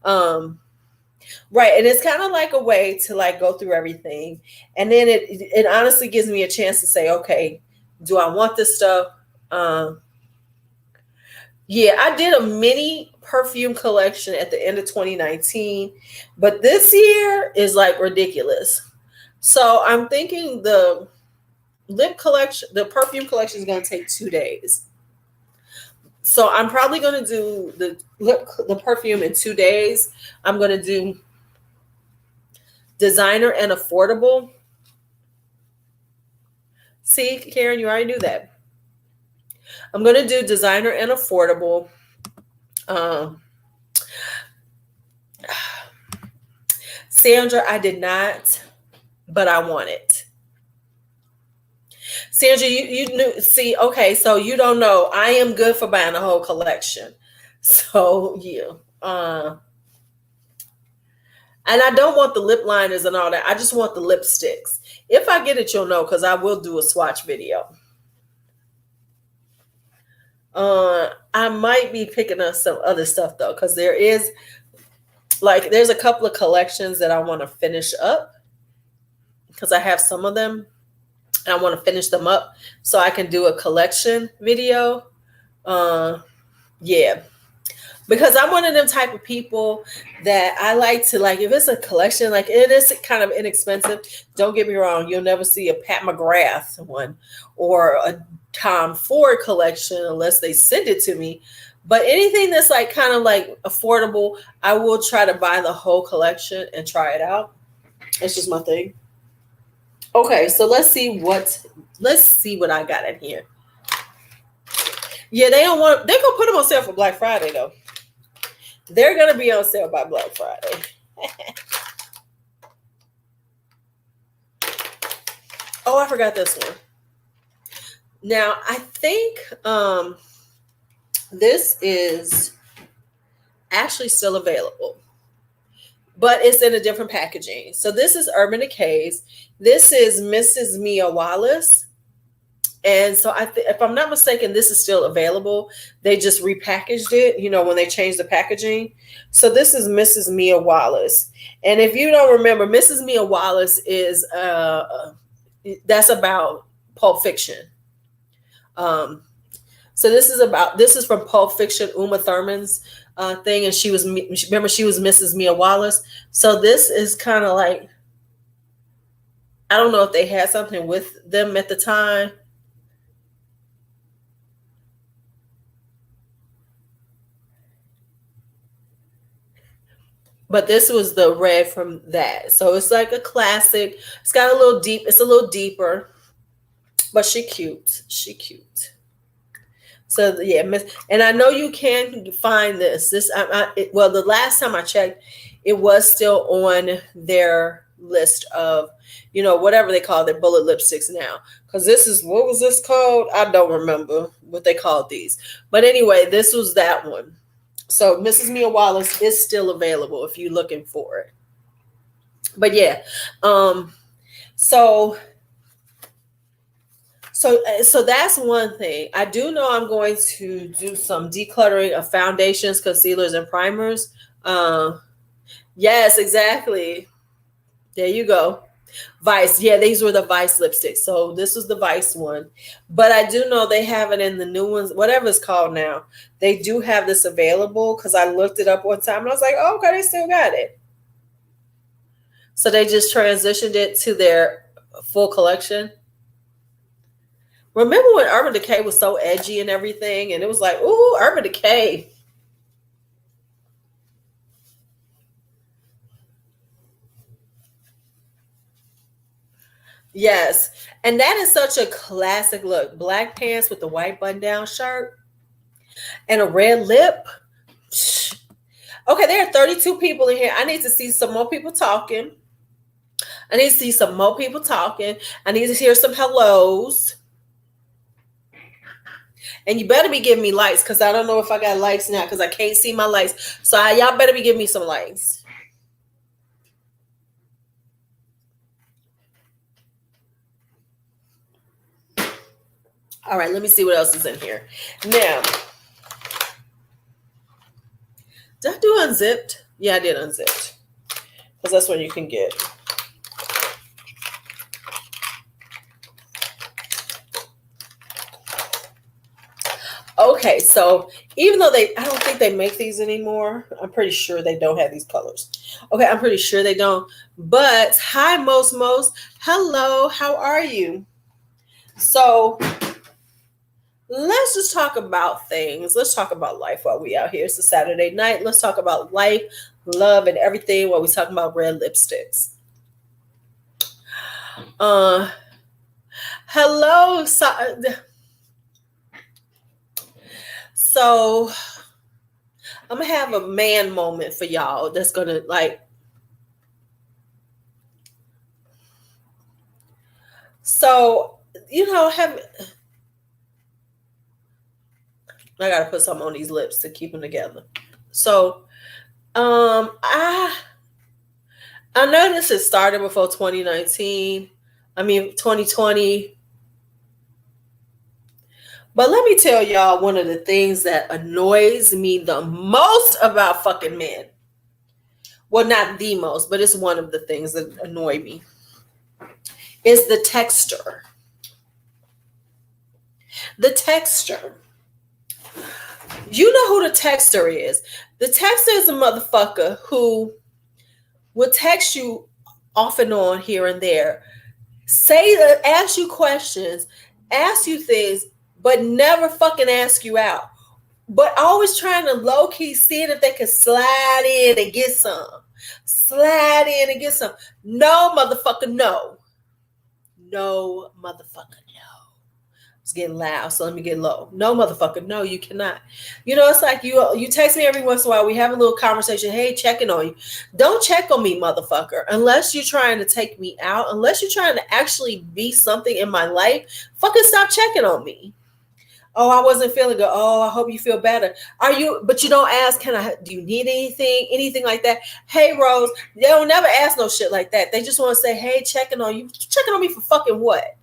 Right. And it's kind of like a way to like go through everything. And then it honestly gives me a chance to say, okay, do I want this stuff? Yeah, I did a mini perfume collection at the end of 2019, but this year is like ridiculous. So I'm thinking the perfume collection is going to take 2 days. So I'm probably going to do the perfume in 2 days. I'm going to do designer and affordable. See, Karen, you already knew that. I'm going to do designer and affordable. Sandra, I did not, but I want it. Sandra, you knew. See, okay, so you don't know. I am good for buying a whole collection. So yeah. And I don't want the lip liners and all that. I just want the lipsticks. If I get it, you'll know because I will do a swatch video. I might be picking up some other stuff though, because there's a couple of collections that I want to finish up because I have some of them. And I want to finish them up so I can do a collection video. Yeah. because I'm one of them type of people that I like to, like, if it's a collection, like it is kind of inexpensive. Don't get me wrong, you'll never see a Pat McGrath one or a Tom Ford collection unless they send it to me. But anything that's like kind of like affordable, I will try to buy the whole collection and try it out. It's just my thing. Okay, so let's see what I got in here. Yeah, they're gonna put them on sale for Black Friday though. They're gonna be on sale by Black Friday. Oh, I forgot this one. Now I think this is actually still available, but it's in a different packaging. So this is Urban Decay's. This is Mrs. Mia Wallace. And so if I'm not mistaken, this is still available. They just repackaged it, you know, when they changed the packaging. So this is Mrs. Mia Wallace. And if you don't remember, Mrs. Mia Wallace is that's about Pulp Fiction. So this is from Pulp Fiction, Uma Thurman's thing, and she was Mrs. Mia Wallace. So this is kind of like, I don't know if they had something with them at the time. But this was the red from that. So it's like a classic. It's got a little deep. It's a little deeper. But she cute. She cute. So yeah, and I know you can find this. Well, the last time I checked, it was still on their list of, you know, whatever they call their bullet lipsticks now. Because this is, what was this called? I don't remember what they called these. But anyway, this was that one. So Mrs. Mia Wallace is still available if you're looking for it. But yeah, so that's one thing. I do know I'm going to do some decluttering of foundations, concealers, and primers. Yes, exactly. There you go. Vice. Yeah, these were the Vice lipsticks. So this was the Vice one. But I do know they have it in the new ones, whatever it's called now. They do have this available because I looked it up one time and I was like, oh, okay, they still got it. So they just transitioned it to their full collection. Remember when Urban Decay was so edgy and everything? And it was like, ooh, Urban Decay. Yes. And that is such a classic look. Black pants with the white button-down shirt and a red lip. Okay, there are 32 people in here. I need to see some more people talking. I need to see some more people talking. I need to hear some hellos. And you better be giving me likes, because I don't know if I got likes now because I can't see my likes. So y'all better be giving me some likes. All right, let me see what else is in here. Now, did I do unzipped? Yeah, I did unzipped. Because that's what you can get. Okay, so even though I don't think they make these anymore. I'm pretty sure they don't have these colors. Okay, I'm pretty sure they don't. But hi, Most. Hello, how are you? So let's just talk about things. Let's talk about life while we out here. It's a Saturday night. Let's talk about life, love, and everything while we talking about red lipsticks. Hello. So I'm gonna have a man moment for y'all that's gonna like. So, you know, I gotta put something on these lips to keep them together. So, I know this has started before 2019. I mean 2020. But let me tell y'all one of the things that annoys me the most about fucking men. Well, not the most, but it's one of the things that annoy me. Is the texture. The texture. You know who the texter is. The texter is a motherfucker who will text you off and on here and there, ask you questions, ask you things, but never fucking ask you out. But always trying to low key see if they can slide in and get some. Slide in and get some. No, motherfucker, no. No, motherfucker, no. It's getting loud, so let me get low. No, motherfucker, no, you cannot. You know, it's like you text me every once in a while. We have a little conversation. Hey, checking on you. Don't check on me, motherfucker, unless you're trying to take me out, unless you're trying to actually be something in my life. Fucking stop checking on me. Oh, I wasn't feeling good. Oh, I hope you feel better. Are you? But you don't ask, do you need anything like that? Hey, Rose, they don't never ask no shit like that. They just want to say, hey, checking on you. Checking on me for fucking what?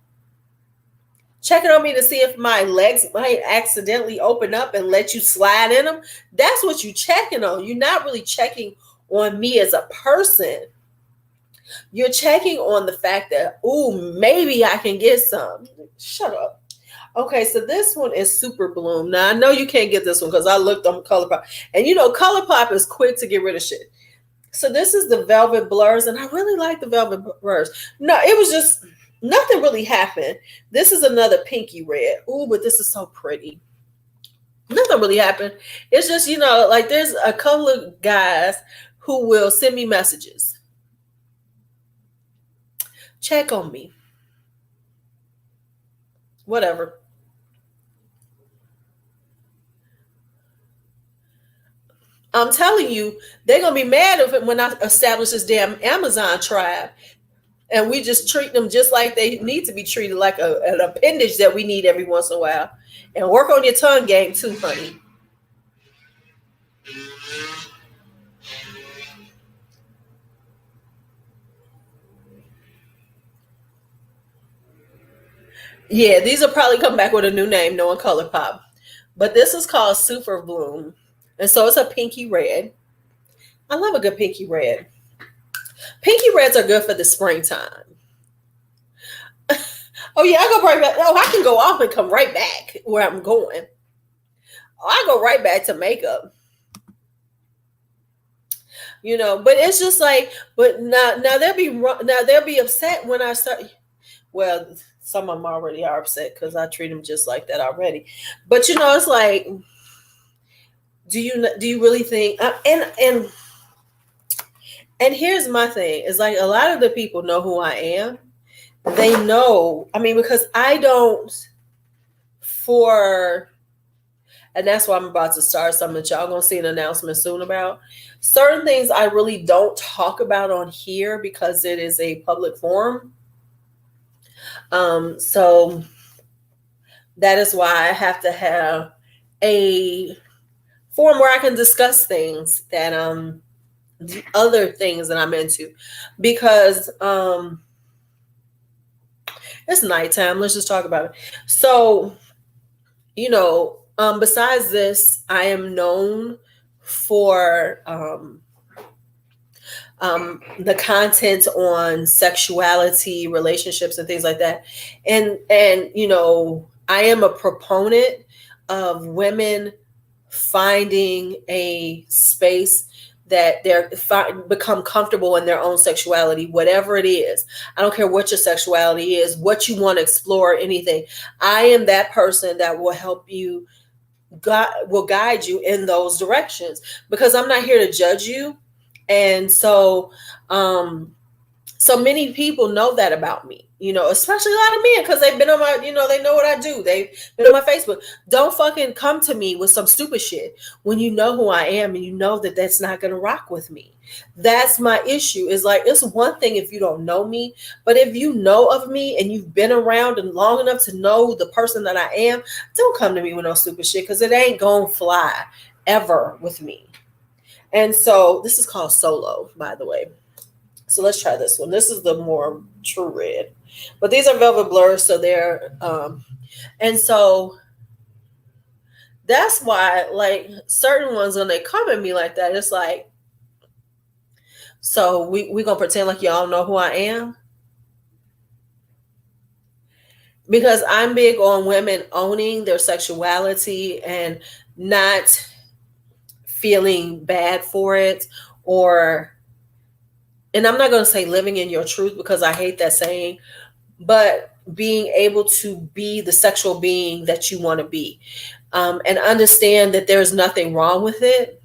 Checking on me to see if my legs might accidentally open up and let you slide in them. That's what you're checking on. You're not really checking on me as a person. You're checking on the fact that, ooh, maybe I can get some. Shut up. Okay, so this one is Super Bloom. Now, I know you can't get this one because I looked on Colourpop. And you know, Colourpop is quick to get rid of shit. So this is the Velvet Blurs, and I really like the Velvet Blurs. No, it was just, nothing really happened. This is another pinky red. Ooh, but this is so pretty. Nothing really happened. It's just, you know, like there's a couple of guys who will send me messages. Check on me. Whatever. I'm telling you, they're going to be mad when I establish this damn Amazon tribe. And we just treat them just like they need to be treated, like an appendage that we need every once in a while. And work on your tongue game too, honey. Yeah, these will probably come back with a new name, knowing Colourpop. But this is called Super Bloom. And so it's a pinky red. I love a good pinky red. Pinky reds are good for the springtime. Oh, yeah, I go right back. Oh, I can go off and come right back where I'm going. Oh, I go right back to makeup. You know, but it's just like, but now they'll be upset when I start. Well, some of them already are upset because I treat them just like that already. But you know, it's like, do you really think? And here's my thing: is like a lot of the people know who I am. They know. I mean, because I don't. And that's why I'm about to start something that y'all gonna see an announcement soon about. Certain things I really don't talk about on here because it is a public forum. So that is why I have to have a forum where I can discuss things that other things that I'm into, because it's nighttime. Let's just talk about it. So, you know, besides this, I am known for the content on sexuality, relationships, and things like that. And you know, I am a proponent of women finding a space that they're become comfortable in their own sexuality, whatever it is. I don't care what your sexuality is, what you want to explore, anything. I am that person that will help you, will guide you in those directions, because I'm not here to judge you. And so, so many people know that about me, you know, especially a lot of men, because they've been on my, you know, they know what I do. They've been on my Facebook. Don't fucking come to me with some stupid shit when you know who I am and you know that that's not going to rock with me. That's my issue. Is like, it's one thing if you don't know me, but if you know of me and you've been around and long enough to know the person that I am, don't come to me with no stupid shit, because it ain't gonna fly ever with me. And so this is called Solo, by the way. So let's try this one. This is the more true red, but these are Velvet Blurs. So they're, and so that's why, like, certain ones, when they come at me like that, it's like, so we gonna pretend like y'all know who I am? Because I'm big on women owning their sexuality and not feeling bad for it, and I'm not going to say living in your truth because I hate that saying, but being able to be the sexual being that you want to be, and understand that there's nothing wrong with it.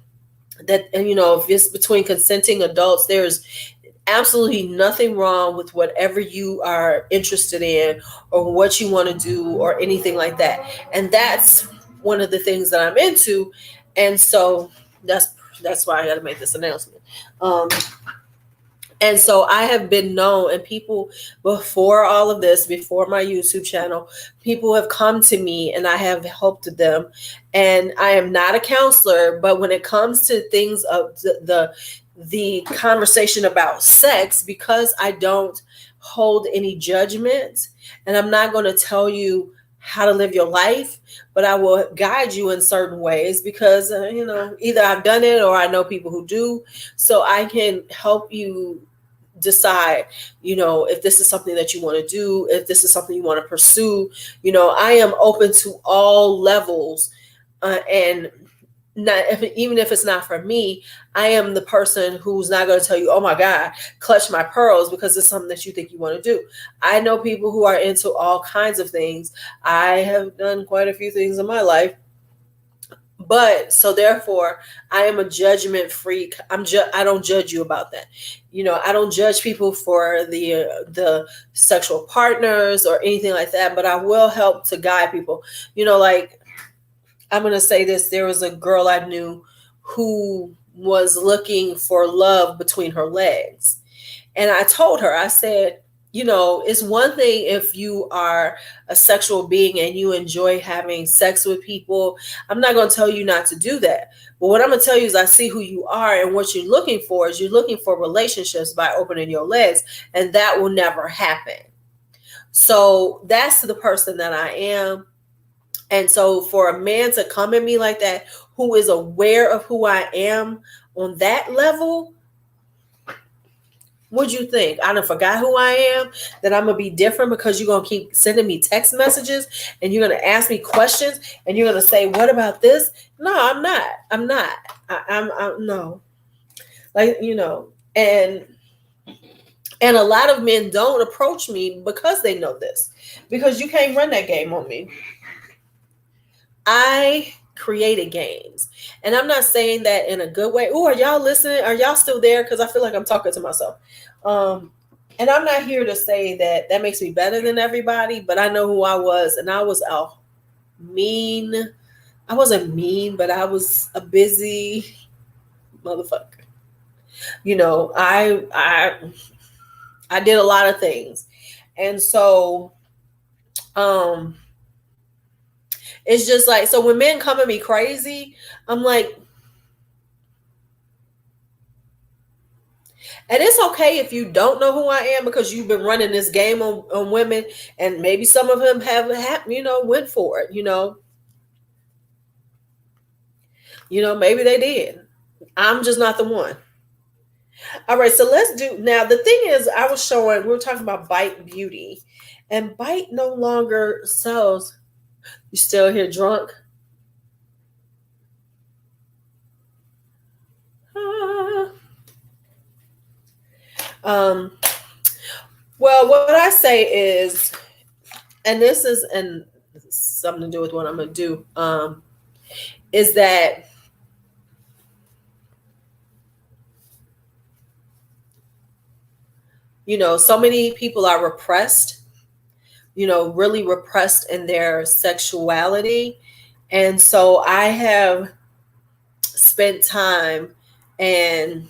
That, and if it's between consenting adults, there's absolutely nothing wrong with whatever you are interested in or what you want to do or anything like that. And that's one of the things that I'm into. And so that's why I got to make this announcement. And so I have been known, and people before all of this, before my YouTube channel, people have come to me and I have helped them. And I am not a counselor, but when it comes to things of the conversation about sex, because I don't hold any judgment, and I'm not going to tell you how to live your life, but I will guide you in certain ways because, either I've done it or I know people who do. So I can help you decide, if this is something that you want to do, if this is something you want to pursue. I am open to all levels, and even if it's not for me, I am the person who's not going to tell you, oh my God, clutch my pearls because it's something that you think you want to do. I know people who are into all kinds of things. I have done quite a few things in my life. But so therefore, I am a judgment freak. I don't judge you about that. I don't judge people for the sexual partners or anything like that. But I will help to guide people. Like, I'm gonna say this: there was a girl I knew who was looking for love between her legs, and I told her, I said, it's one thing if you are a sexual being and you enjoy having sex with people. I'm not going to tell you not to do that. But what I'm going to tell you is I see who you are, and what you're looking for is you're looking for relationships by opening your legs, and that will never happen. So that's the person that I am. And so for a man to come at me like that, who is aware of who I am on that level, what'd you think? I done forgot who I am, that I'm going to be different because you're going to keep sending me text messages and you're going to ask me questions and you're going to say, what about this? No, I'm not. I'm no. Like, and a lot of men don't approach me because they know this, because you can't run that game on me. I created games, and I'm not saying that in a good way. Oh, are y'all listening? Are y'all still there? Because I feel like I'm talking to myself. And I'm not here to say that makes me better than everybody, but I know who I was, and I was mean. I wasn't mean, but I was a busy motherfucker. I did a lot of things, and so it's just like, so when men come at me crazy, I'm like, and it's okay if you don't know who I am because you've been running this game on women, and maybe some of them have went for it, maybe they did. I'm just not the one. All right, so let's do, now the thing is, we were talking about Bite Beauty, and Bite no longer sells. You still here drunk? Well, what I say is, and this is something to do with what I'm going to do, is that so many people are repressed, really repressed in their sexuality. And so I have spent time and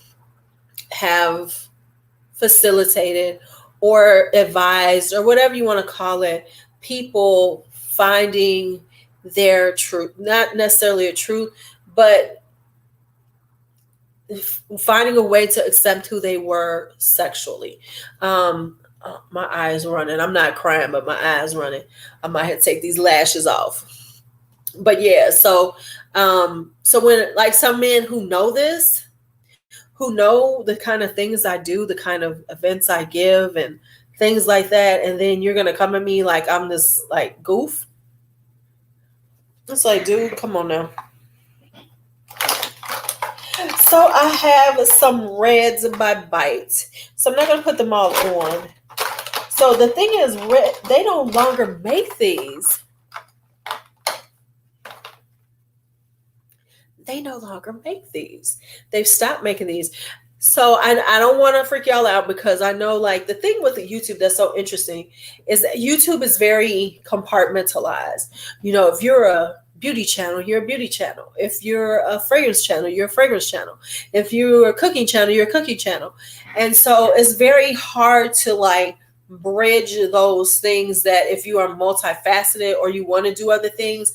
have facilitated or advised, or whatever you want to call it, people finding their truth, not necessarily a truth, but finding a way to accept who they were sexually. My eyes running. I'm not crying, but my eyes running. I might have to take these lashes off. But yeah, so when, like, some men who know this, who know the kind of things I do, the kind of events I give and things like that, and then you're going to come at me like I'm this like goof. It's like, dude, come on now. So I have some reds by Bite. So I'm not going to put them all on. So the thing is, they no longer make these. They no longer make these. They've stopped making these. So I don't want to freak y'all out, because I know, like, the thing with the YouTube that's so interesting is that YouTube is very compartmentalized. You know, if you're a beauty channel, you're a beauty channel. If you're a fragrance channel, you're a fragrance channel. If you're a cooking channel, you're a cooking channel. And so it's very hard to, like, bridge those things, that if you are multifaceted or you want to do other things.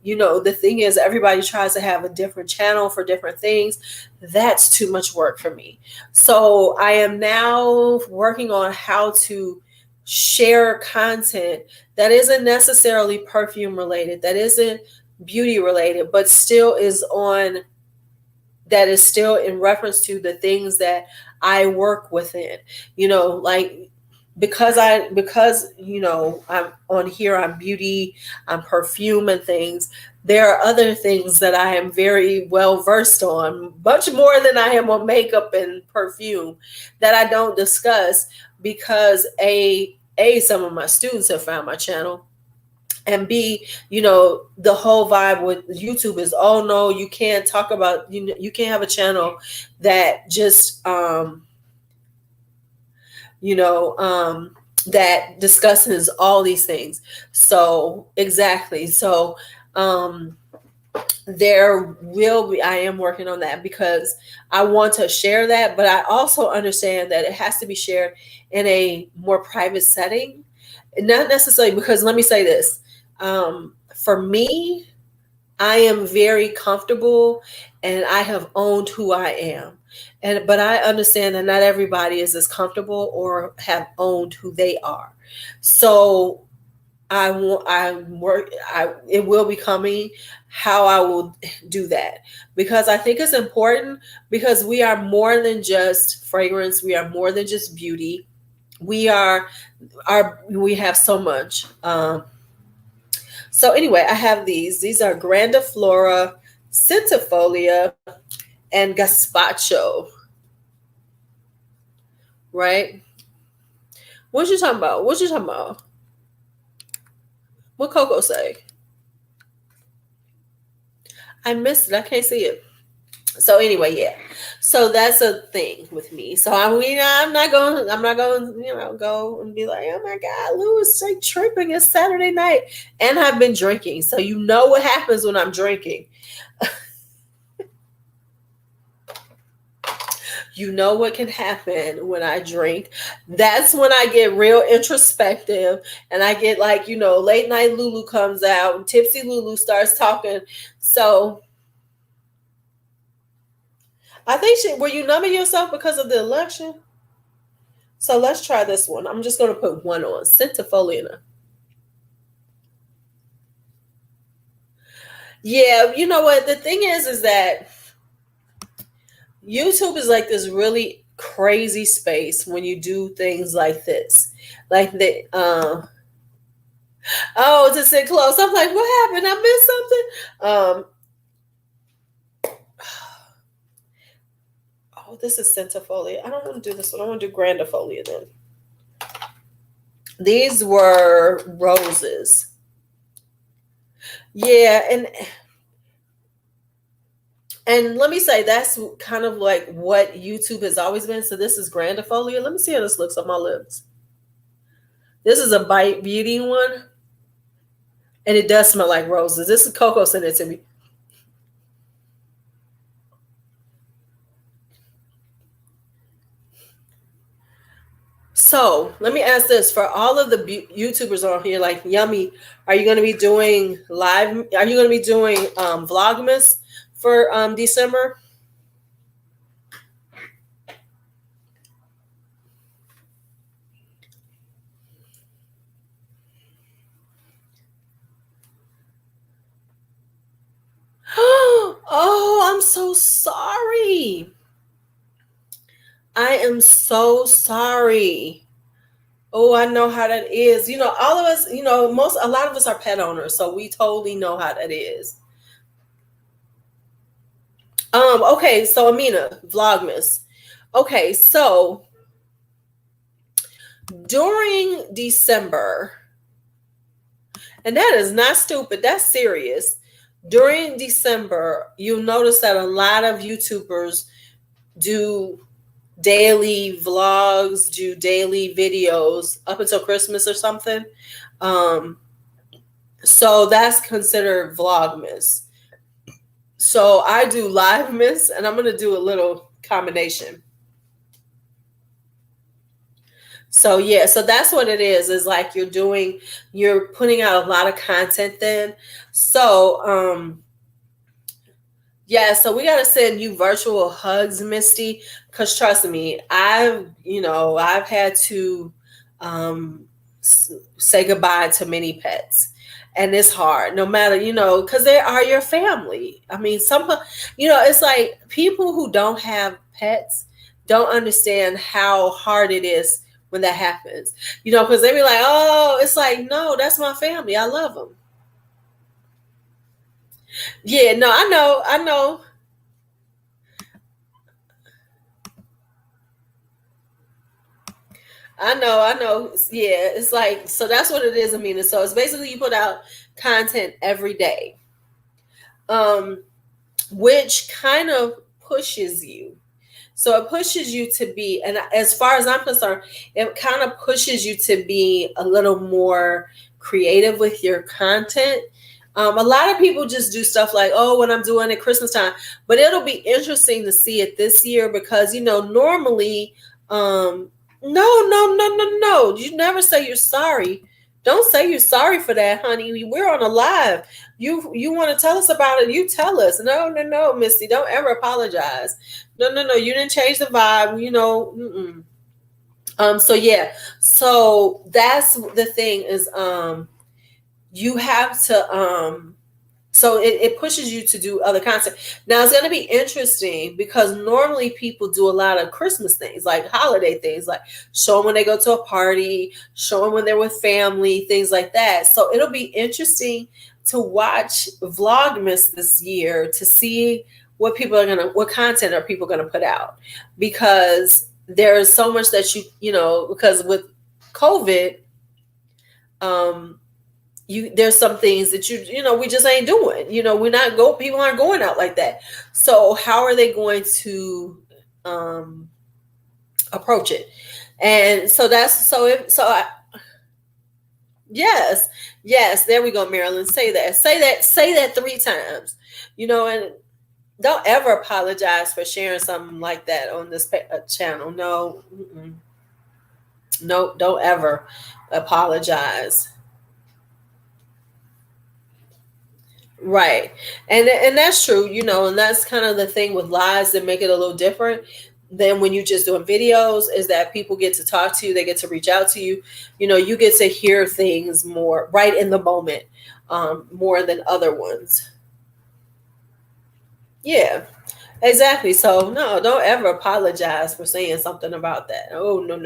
You know, the thing is, everybody tries to have a different channel for different things. That's too much work for me. So I am now working on how to share content that isn't necessarily perfume related, that isn't beauty related, but still is in reference to the things that I work within. You know, like, because you know, I'm on here, I'm beauty, I'm perfume and things. There are other things that I am very well versed on, much more than I am on makeup and perfume, that I don't discuss, because some of my students have found my channel, and B, you know, the whole vibe with YouTube is, oh no, you can't talk about, you can't have a channel that just that discusses all these things. So exactly. So there will be, I am working on that, because I want to share that, but I also understand that it has to be shared in a more private setting. Not necessarily, because let me say this, for me, I am very comfortable and I have owned who I am. But I understand that not everybody is as comfortable or have owned who they are. So it will be coming how I will do that, because I think it's important, because we are more than just fragrance. We are more than just beauty. We have so much. So anyway, I have these. These are Grandiflora, Centifolia, and Gazpacho. Right? What you talking about? What Coco say? I missed it. I can't see it. So anyway, yeah. So that's a thing with me. So I'm not going, go and be like, oh my God, Lou is like tripping. It's Saturday night. And I've been drinking. So you know what happens when I'm drinking. You know what can happen when I drink. That's when I get real introspective, and I get like, late night LuuLuu comes out and tipsy LuuLuu starts talking. So I think, were you numbing yourself because of the election? So let's try this one. I'm just going to put one on. Centifolia. Yeah, you know what? The thing is that YouTube is like this really crazy space when you do things like this. Like to sit close. I'm like, what happened? I missed something. This is Centifolia. I don't want to do this one. I want to do Grandifolia then. These were roses. Yeah, and let me say, that's kind of like what YouTube has always been. So this is Grandifolia. Let me see how this looks on my lips. This is a Bite Beauty one. And it does smell like roses. This is Coco sent it to me. So let me ask this, for all of the YouTubers on here, like Yummy, are you going to be doing live? Are you going to be doing Vlogmas for December? Oh, I'm so sorry. I am so sorry. Oh, I know how that is. All of us, a lot of us are pet owners, so we totally know how that is. Okay, so Amina, Vlogmas. Okay, so during December, and that is not stupid, that's serious. During December, you'll notice that a lot of YouTubers do daily vlogs, do daily videos up until Christmas or something. So that's considered Vlogmas. So I do Livemas, and I'm going to do a little combination. So yeah, so that's what it is like you're putting out a lot of content then. So yeah, so we got to send you virtual hugs, Misty, because trust me, I've had to say goodbye to many pets. And it's hard, no matter, because they are your family. I mean, it's like people who don't have pets don't understand how hard it is when that happens, because they be like, oh, it's like, no, that's my family. I love them. Yeah, no, I know. I know. Yeah, it's like, so that's what it is, Amina. So it's basically you put out content every day, which kind of pushes you. So it pushes you to be, and as far as I'm concerned, it kind of pushes you to be a little more creative with your content. A lot of people just do stuff like, oh, when I'm doing it Christmas time, but it'll be interesting to see it this year because, normally, no. You never say you're sorry. Don't say you're sorry for that, honey. We're on a live. You want to tell us about it? You tell us. No, Misty. Don't ever apologize. No. You didn't change the vibe. Mm-mm. So yeah. So that's the thing is you have to so it pushes you to do other content. Now it's going to be interesting because normally people do a lot of Christmas things, like holiday things, like show them when they go to a party, show them when they're with family, things like that. So it'll be interesting to watch Vlogmas this year to see what content are people going to put out, because there's so much that because with COVID, there's some things that we just ain't doing. People aren't going out like that. So how are they going to approach it? And so yes, there we go, Marilyn. Say that 3 times. And don't ever apologize for sharing something like that on this channel. No, no, don't ever apologize. Right. And that's true, and that's kind of the thing with lives that make it a little different than when you just doing videos, is that people get to talk to you, they get to reach out to you. You get to hear things more right in the moment, more than other ones. Yeah. Exactly. So no, don't ever apologize for saying something about that. Oh no.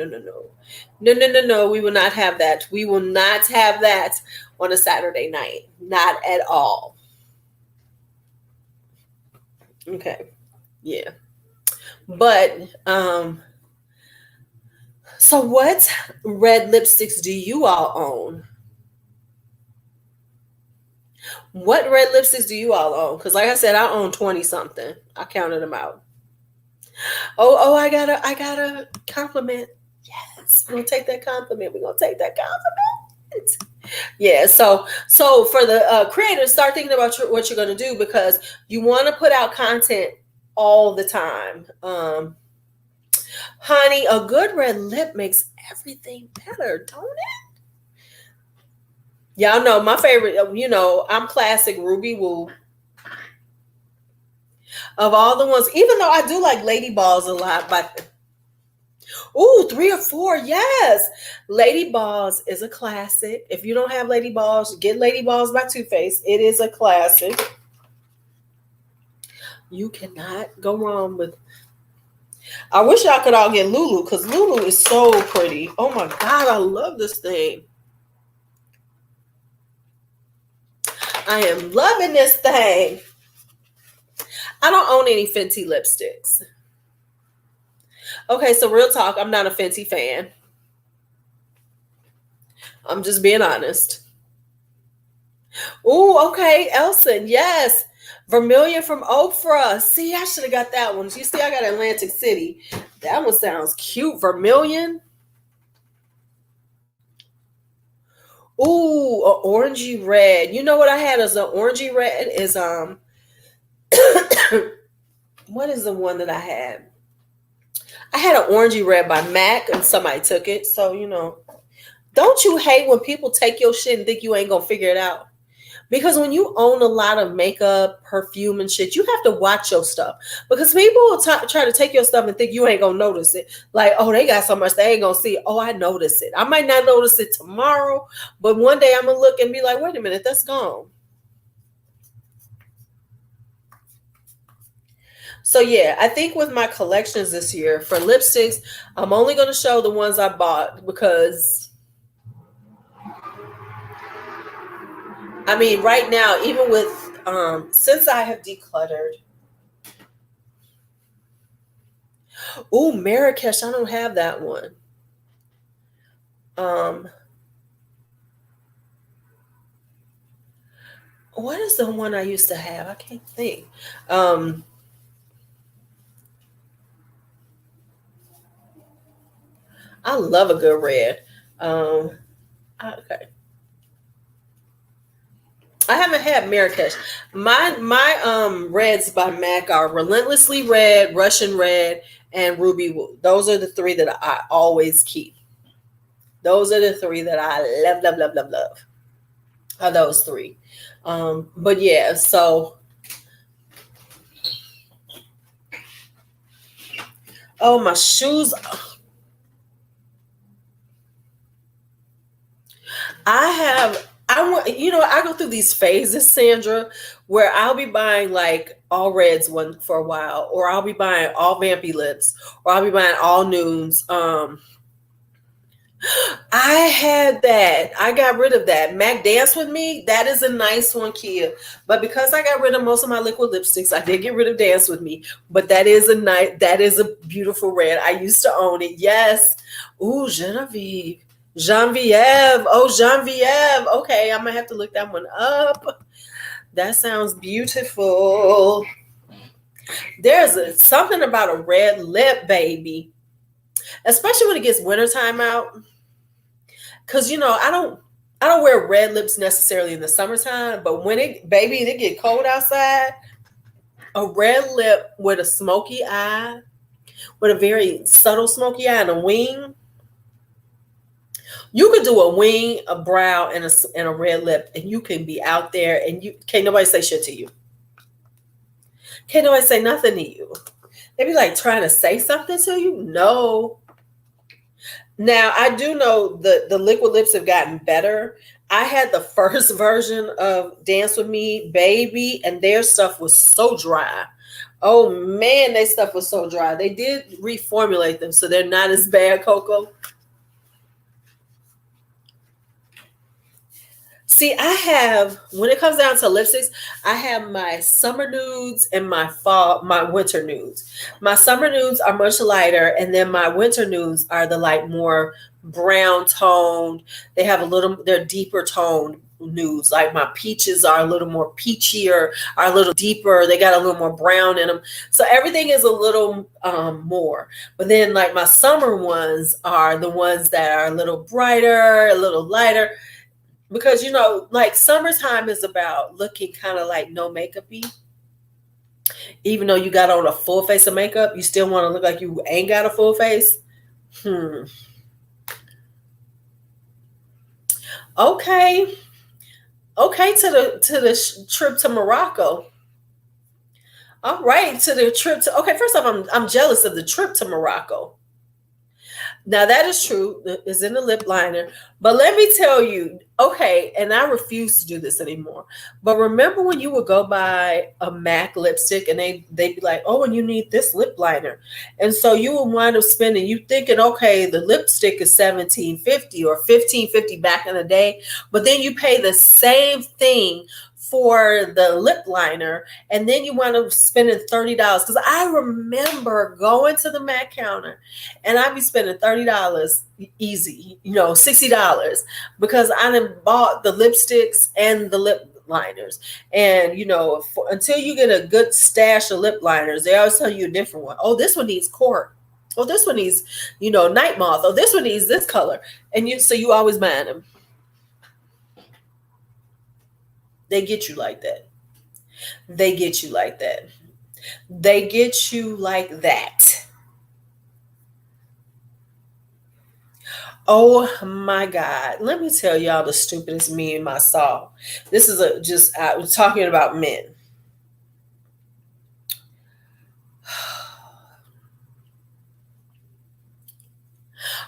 We will not have that. We will not have that on a Saturday night. Not at all. Okay. Yeah. But so what red lipsticks do you all own? What red lipsticks do you all own? Because like I said, I own 20 something. I counted them out. Oh, I gotta compliment. Yes, we're gonna take that compliment. Yeah, so for the creators, start thinking about what you're going to do, because you want to put out content all the time. Honey, a good red lip makes everything better, don't it? Y'all know my favorite, I'm classic Ruby Woo. Of all the ones, even though I do like Lady Balls a lot, but ooh, 3 or 4, yes. Lady Balls is a classic. If you don't have Lady Balls, get Lady Balls by Too Faced. It is a classic. You cannot go wrong with. I wish y'all could all get LuuLuu, because LuuLuu is so pretty. Oh my God, I love this thing. I am loving this thing. I don't own any Fenty lipsticks. Okay, so real talk, I'm not a Fenty fan. I'm just being honest. Ooh, okay, Elson, yes. Vermilion from Ofra. See, I should have got that one. You see, I got Atlantic City. That one sounds cute. Vermilion. Ooh, a orangey red. You know what I had as an orangey red is what is the one that I had? I had an orangey red by MAC and somebody took it. So, don't you hate when people take your shit and think you ain't gonna figure it out? Because when you own a lot of makeup, perfume, and shit, you have to watch your stuff. Because people will try to take your stuff and think you ain't gonna notice it. Like, oh, they got so much they ain't gonna see it. Oh, I notice it. I might not notice it tomorrow, but one day I'm gonna look and be like, wait a minute, that's gone. So yeah, I think with my collections this year for lipsticks, I'm only gonna show the ones I bought because I mean, right now, even with since I have decluttered. Ooh, Marrakesh, I don't have that one. What is the one I used to have? I can't think. I love a good red. Okay. I haven't had Marrakesh. My reds by MAC are Relentlessly Red, Russian Red, and Ruby Woo. Those are the three that I always keep. Those are the three that I love, love, love, love, love. Are those three. But yeah, so oh, my shoes. I go through these phases, Sandra, where I'll be buying like all reds one for a while, or I'll be buying all vampy lips, or I'll be buying all nudes. I had that. I got rid of that. MAC Dance With Me, that is a nice one, Kia. But because I got rid of most of my liquid lipsticks, I did get rid of Dance With Me. But that is a beautiful red. I used to own it. Yes. Ooh, Genevieve. Genevieve. Oh, Genevieve. Okay, I'm gonna have to look that one up. That sounds beautiful. There's something about a red lip, baby. Especially when it gets wintertime out. Cause I don't wear red lips necessarily in the summertime, but when it get cold outside, a red lip with a smoky eye, with a very subtle smoky eye and a wing. You could do a wing, a brow, and a red lip, and you can be out there, and you can't nobody say shit to you. Can't nobody say nothing to you. They be like trying to say something to you. No. Now I do know the liquid lips have gotten better. I had the first version of Dance With Me, baby, and their stuff was so dry. Oh man, their stuff was so dry. They did reformulate them so they're not as bad, Coco. See, I have, when it comes down to lipsticks, I have my summer nudes and my winter nudes. My summer nudes are much lighter, and then my winter nudes are the like more brown toned. They're deeper toned nudes. Like my peaches are a little more peachier, are a little deeper. They got a little more brown in them. So everything is a little more. But then like my summer ones are the ones that are a little brighter, a little lighter. Because, like summertime is about looking kind of like no makeup-y. Even though you got on a full face of makeup, you still want to look like you ain't got a full face. Okay. Okay, to the trip to Morocco. All right, to the trip to. Okay, first off, I'm jealous of the trip to Morocco. Now that is true. It's in the lip liner. But let me tell you, okay, and I refuse to do this anymore. But remember when you would go buy a MAC lipstick and they'd be like, oh, and you need this lip liner. And so you would wind up spending, you thinking, okay, the lipstick is $17.50 or $15.50 back in the day. But then you pay the same thing for the lip liner, and then you wind up spending $30. Because I remember going to the MAC counter and I'd be spending $30 easy, $60, because I done bought the lipsticks and the lip liners. And until you get a good stash of lip liners, they always tell you a different one. Oh, this one needs cork. Oh, this one needs night moth. Oh, this one needs this color. And so you always buy them. They get you like that. They get you like that. They get you like that. Oh my God. Let me tell y'all the stupidest meme I saw. This is I was talking about men.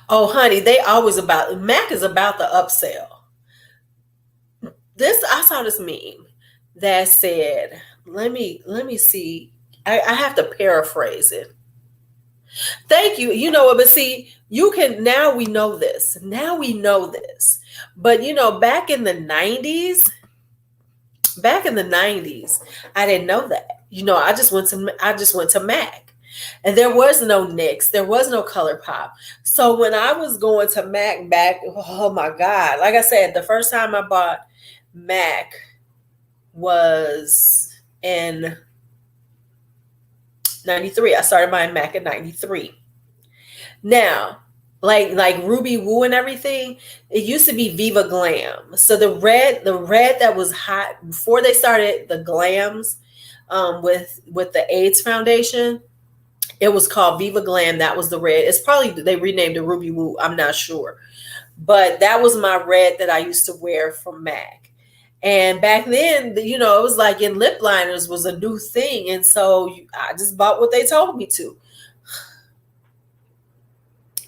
Oh, honey, MAC is about the upsell. I saw this meme that said, let me see. I have to paraphrase it. Thank you. But see, now we know this. But back in the 90s, I didn't know that. I just went to MAC. And there was no NYX. There was no Colourpop. So when I was going to MAC back, oh my God. Like I said, the first time I bought MAC was in 93. I started buying MAC in 93. Now, like Ruby Woo and everything, it used to be Viva Glam. So the red that was hot before they started the glams with the AIDS Foundation, it was called Viva Glam. That was the red. It's probably they renamed it Ruby Woo. I'm not sure. But that was my red that I used to wear from MAC. And back then, it was like in lip liners was a new thing. And so I just bought what they told me to.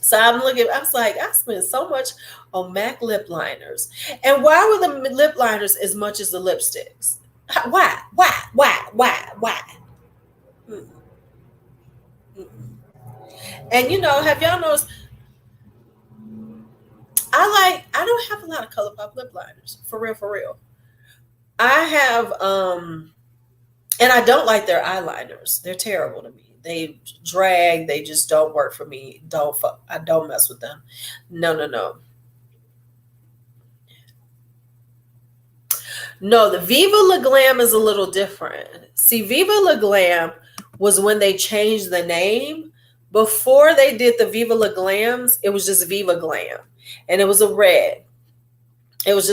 So I was like, I spent so much on MAC lip liners. And why were the lip liners as much as the lipsticks? Why? And have y'all noticed? I don't have a lot of Colourpop lip liners. For real. I have, and I don't like their eyeliners. They're terrible to me. They drag. They just don't work for me. I don't mess with them. No. No, the Viva La Glam is a little different. See, Viva La Glam was when they changed the name. Before they did the Viva La Glams, it was just Viva Glam, and it was a red. It was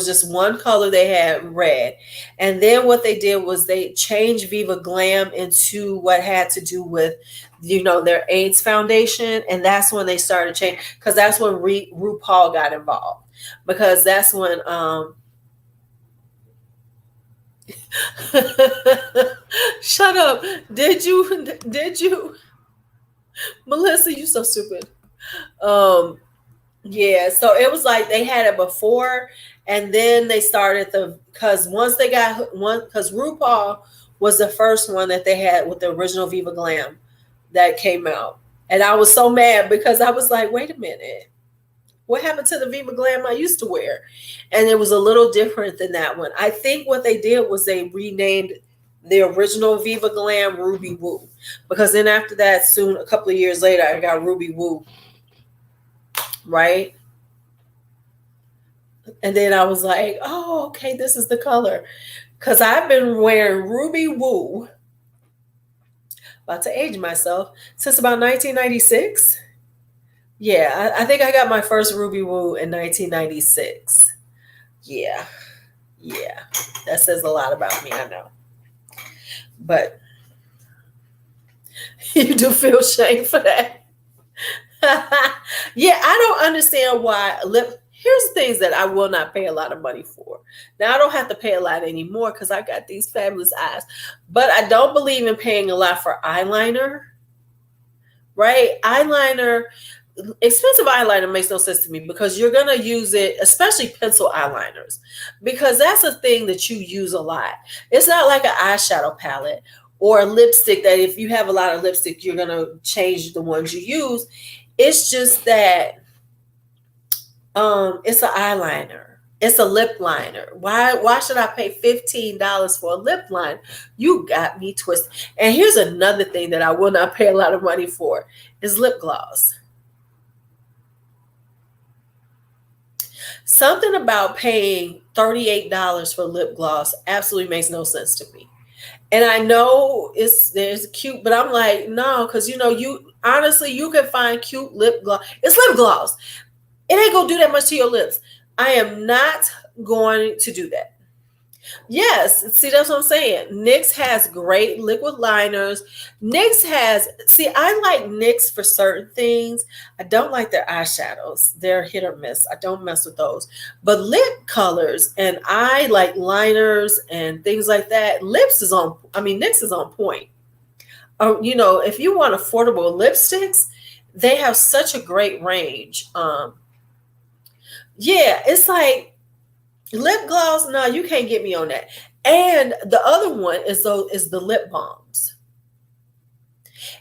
just one color they had, red. And then what they did was they changed Viva Glam into what had to do with, their AIDS Foundation. And that's when they started changing, because that's when RuPaul got involved. Because that's when shut up. Did you Melissa, you so stupid. Yeah, so it was like they had it before, and then they started because RuPaul was the first one that they had with the original Viva Glam that came out. And I was so mad because I was like, wait a minute, what happened to the Viva Glam I used to wear? And it was a little different than that one. I think what they did was they renamed the original Viva Glam Ruby Woo, because then after that, soon, a couple of years later, I got Ruby Woo. Right? And then I was like, oh, okay, this is the color. Because I've been wearing Ruby Woo, about to age myself, since about 1996. Yeah, I think I got my first Ruby Woo in 1996. Yeah. That says a lot about me, I know. But you do feel shame for that. Yeah, I don't understand why here's things that I will not pay a lot of money for. Now, I don't have to pay a lot anymore because I got these fabulous eyes. But I don't believe in paying a lot for eyeliner. Right? Expensive eyeliner makes no sense to me, because you're going to use it, especially pencil eyeliners, because that's a thing that you use a lot. It's not like an eyeshadow palette or a lipstick that if you have a lot of lipstick, you're going to change the ones you use. It's just that it's an eyeliner. It's a lip liner. Why should I pay $15 for a lip liner? You got me twisted. And here's another thing that I will not pay a lot of money for is lip gloss. Something about paying $38 for lip gloss absolutely makes no sense to me. And I know there's cute, but I'm like, no, because you honestly you can find cute lip gloss. It's lip gloss. It ain't gonna do that much to your lips. I am not going to do that. Yes, see, that's what I'm saying. NYX has great liquid liners. I like NYX for certain things. I don't like their eyeshadows. They're hit or miss. I don't mess with those. But lip colors, and I like liners and things like that. NYX is on point. If you want affordable lipsticks, they have such a great range. Yeah, it's like lip gloss. No, you can't get me on that. And the other one is the lip balms.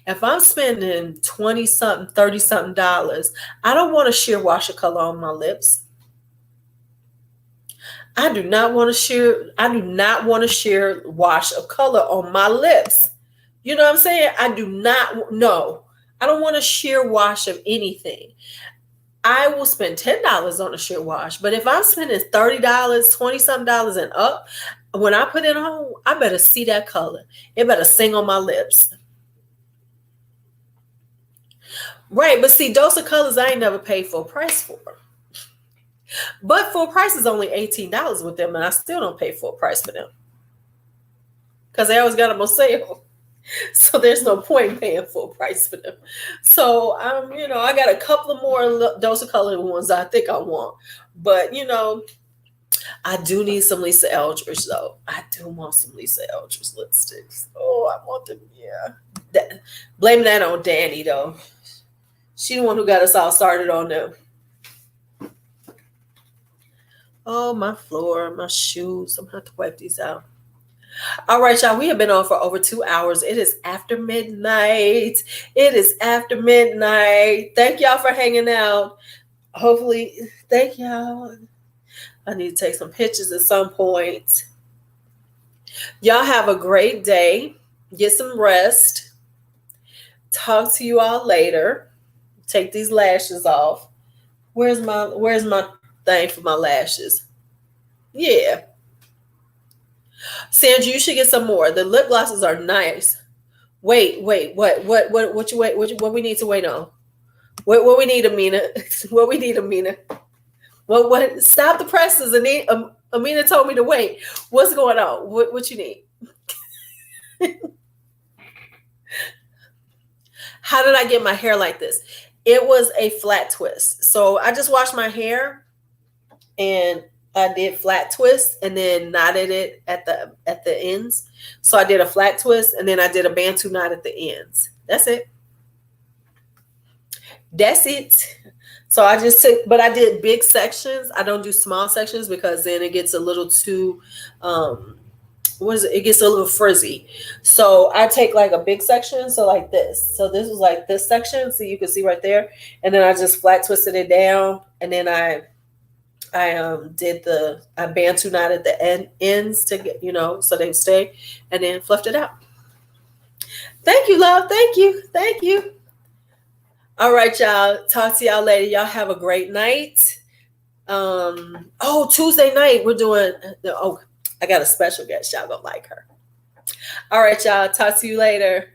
If I'm spending 20 something, 30 something dollars, I don't want a sheer wash of color on my lips. I do not want a sheer wash of color on my lips. You know what I'm saying? I don't want a sheer wash of anything. I will spend $10 on a sheer wash, but if I'm spending $30, 20 something dollars and up, when I put it on, I better see that color. It better sing on my lips. Right, but see, those are colors I ain't never paid full price for. But full price is only $18 with them, and I still don't pay full price for them because they always got them on sale. So there's no point in paying full price for them. So I got a couple of more Dose of Color ones I think I want. But I do need some Lisa Eldridge though. I do want some Lisa Eldridge lipsticks. Oh, I want them, yeah. Blame that on Danny though. She the one who got us all started on them. Oh, my floor, my shoes. I'm gonna have to wipe these out. All right, y'all, we have been on for over 2 hours. It is after midnight. Thank y'all for hanging out. Hopefully, thank y'all. I need to take some pictures at some point. Y'all have a great day. Get some rest. Talk to you all later. Take these lashes off. Where's my thing for my lashes? Yeah. Sandra, you should get some more. The lip glosses are nice. Wait, what we need to wait on? What we need, Amina? What we need, Amina? What? Stop the presses. Amina told me to wait. What's going on? What you need? How did I get my hair like this? It was a flat twist. So I just washed my hair and I did flat twist and then knotted it at the ends. So I did a flat twist and then I did a Bantu knot at the ends. That's it. So I did big sections. I don't do small sections because then it gets a little too, it gets a little frizzy. So I take like a big section. So like this. So this was like this section. So you can see right there. And then I just flat twisted it down. And then I did the Bantu knot at the ends to get, so they stay, and then fluffed it out. Thank you, love. Thank you. All right, y'all. Talk to y'all later. Y'all have a great night. Tuesday night we're doing. I got a special guest. Y'all gonna like her. All right, y'all. Talk to you later.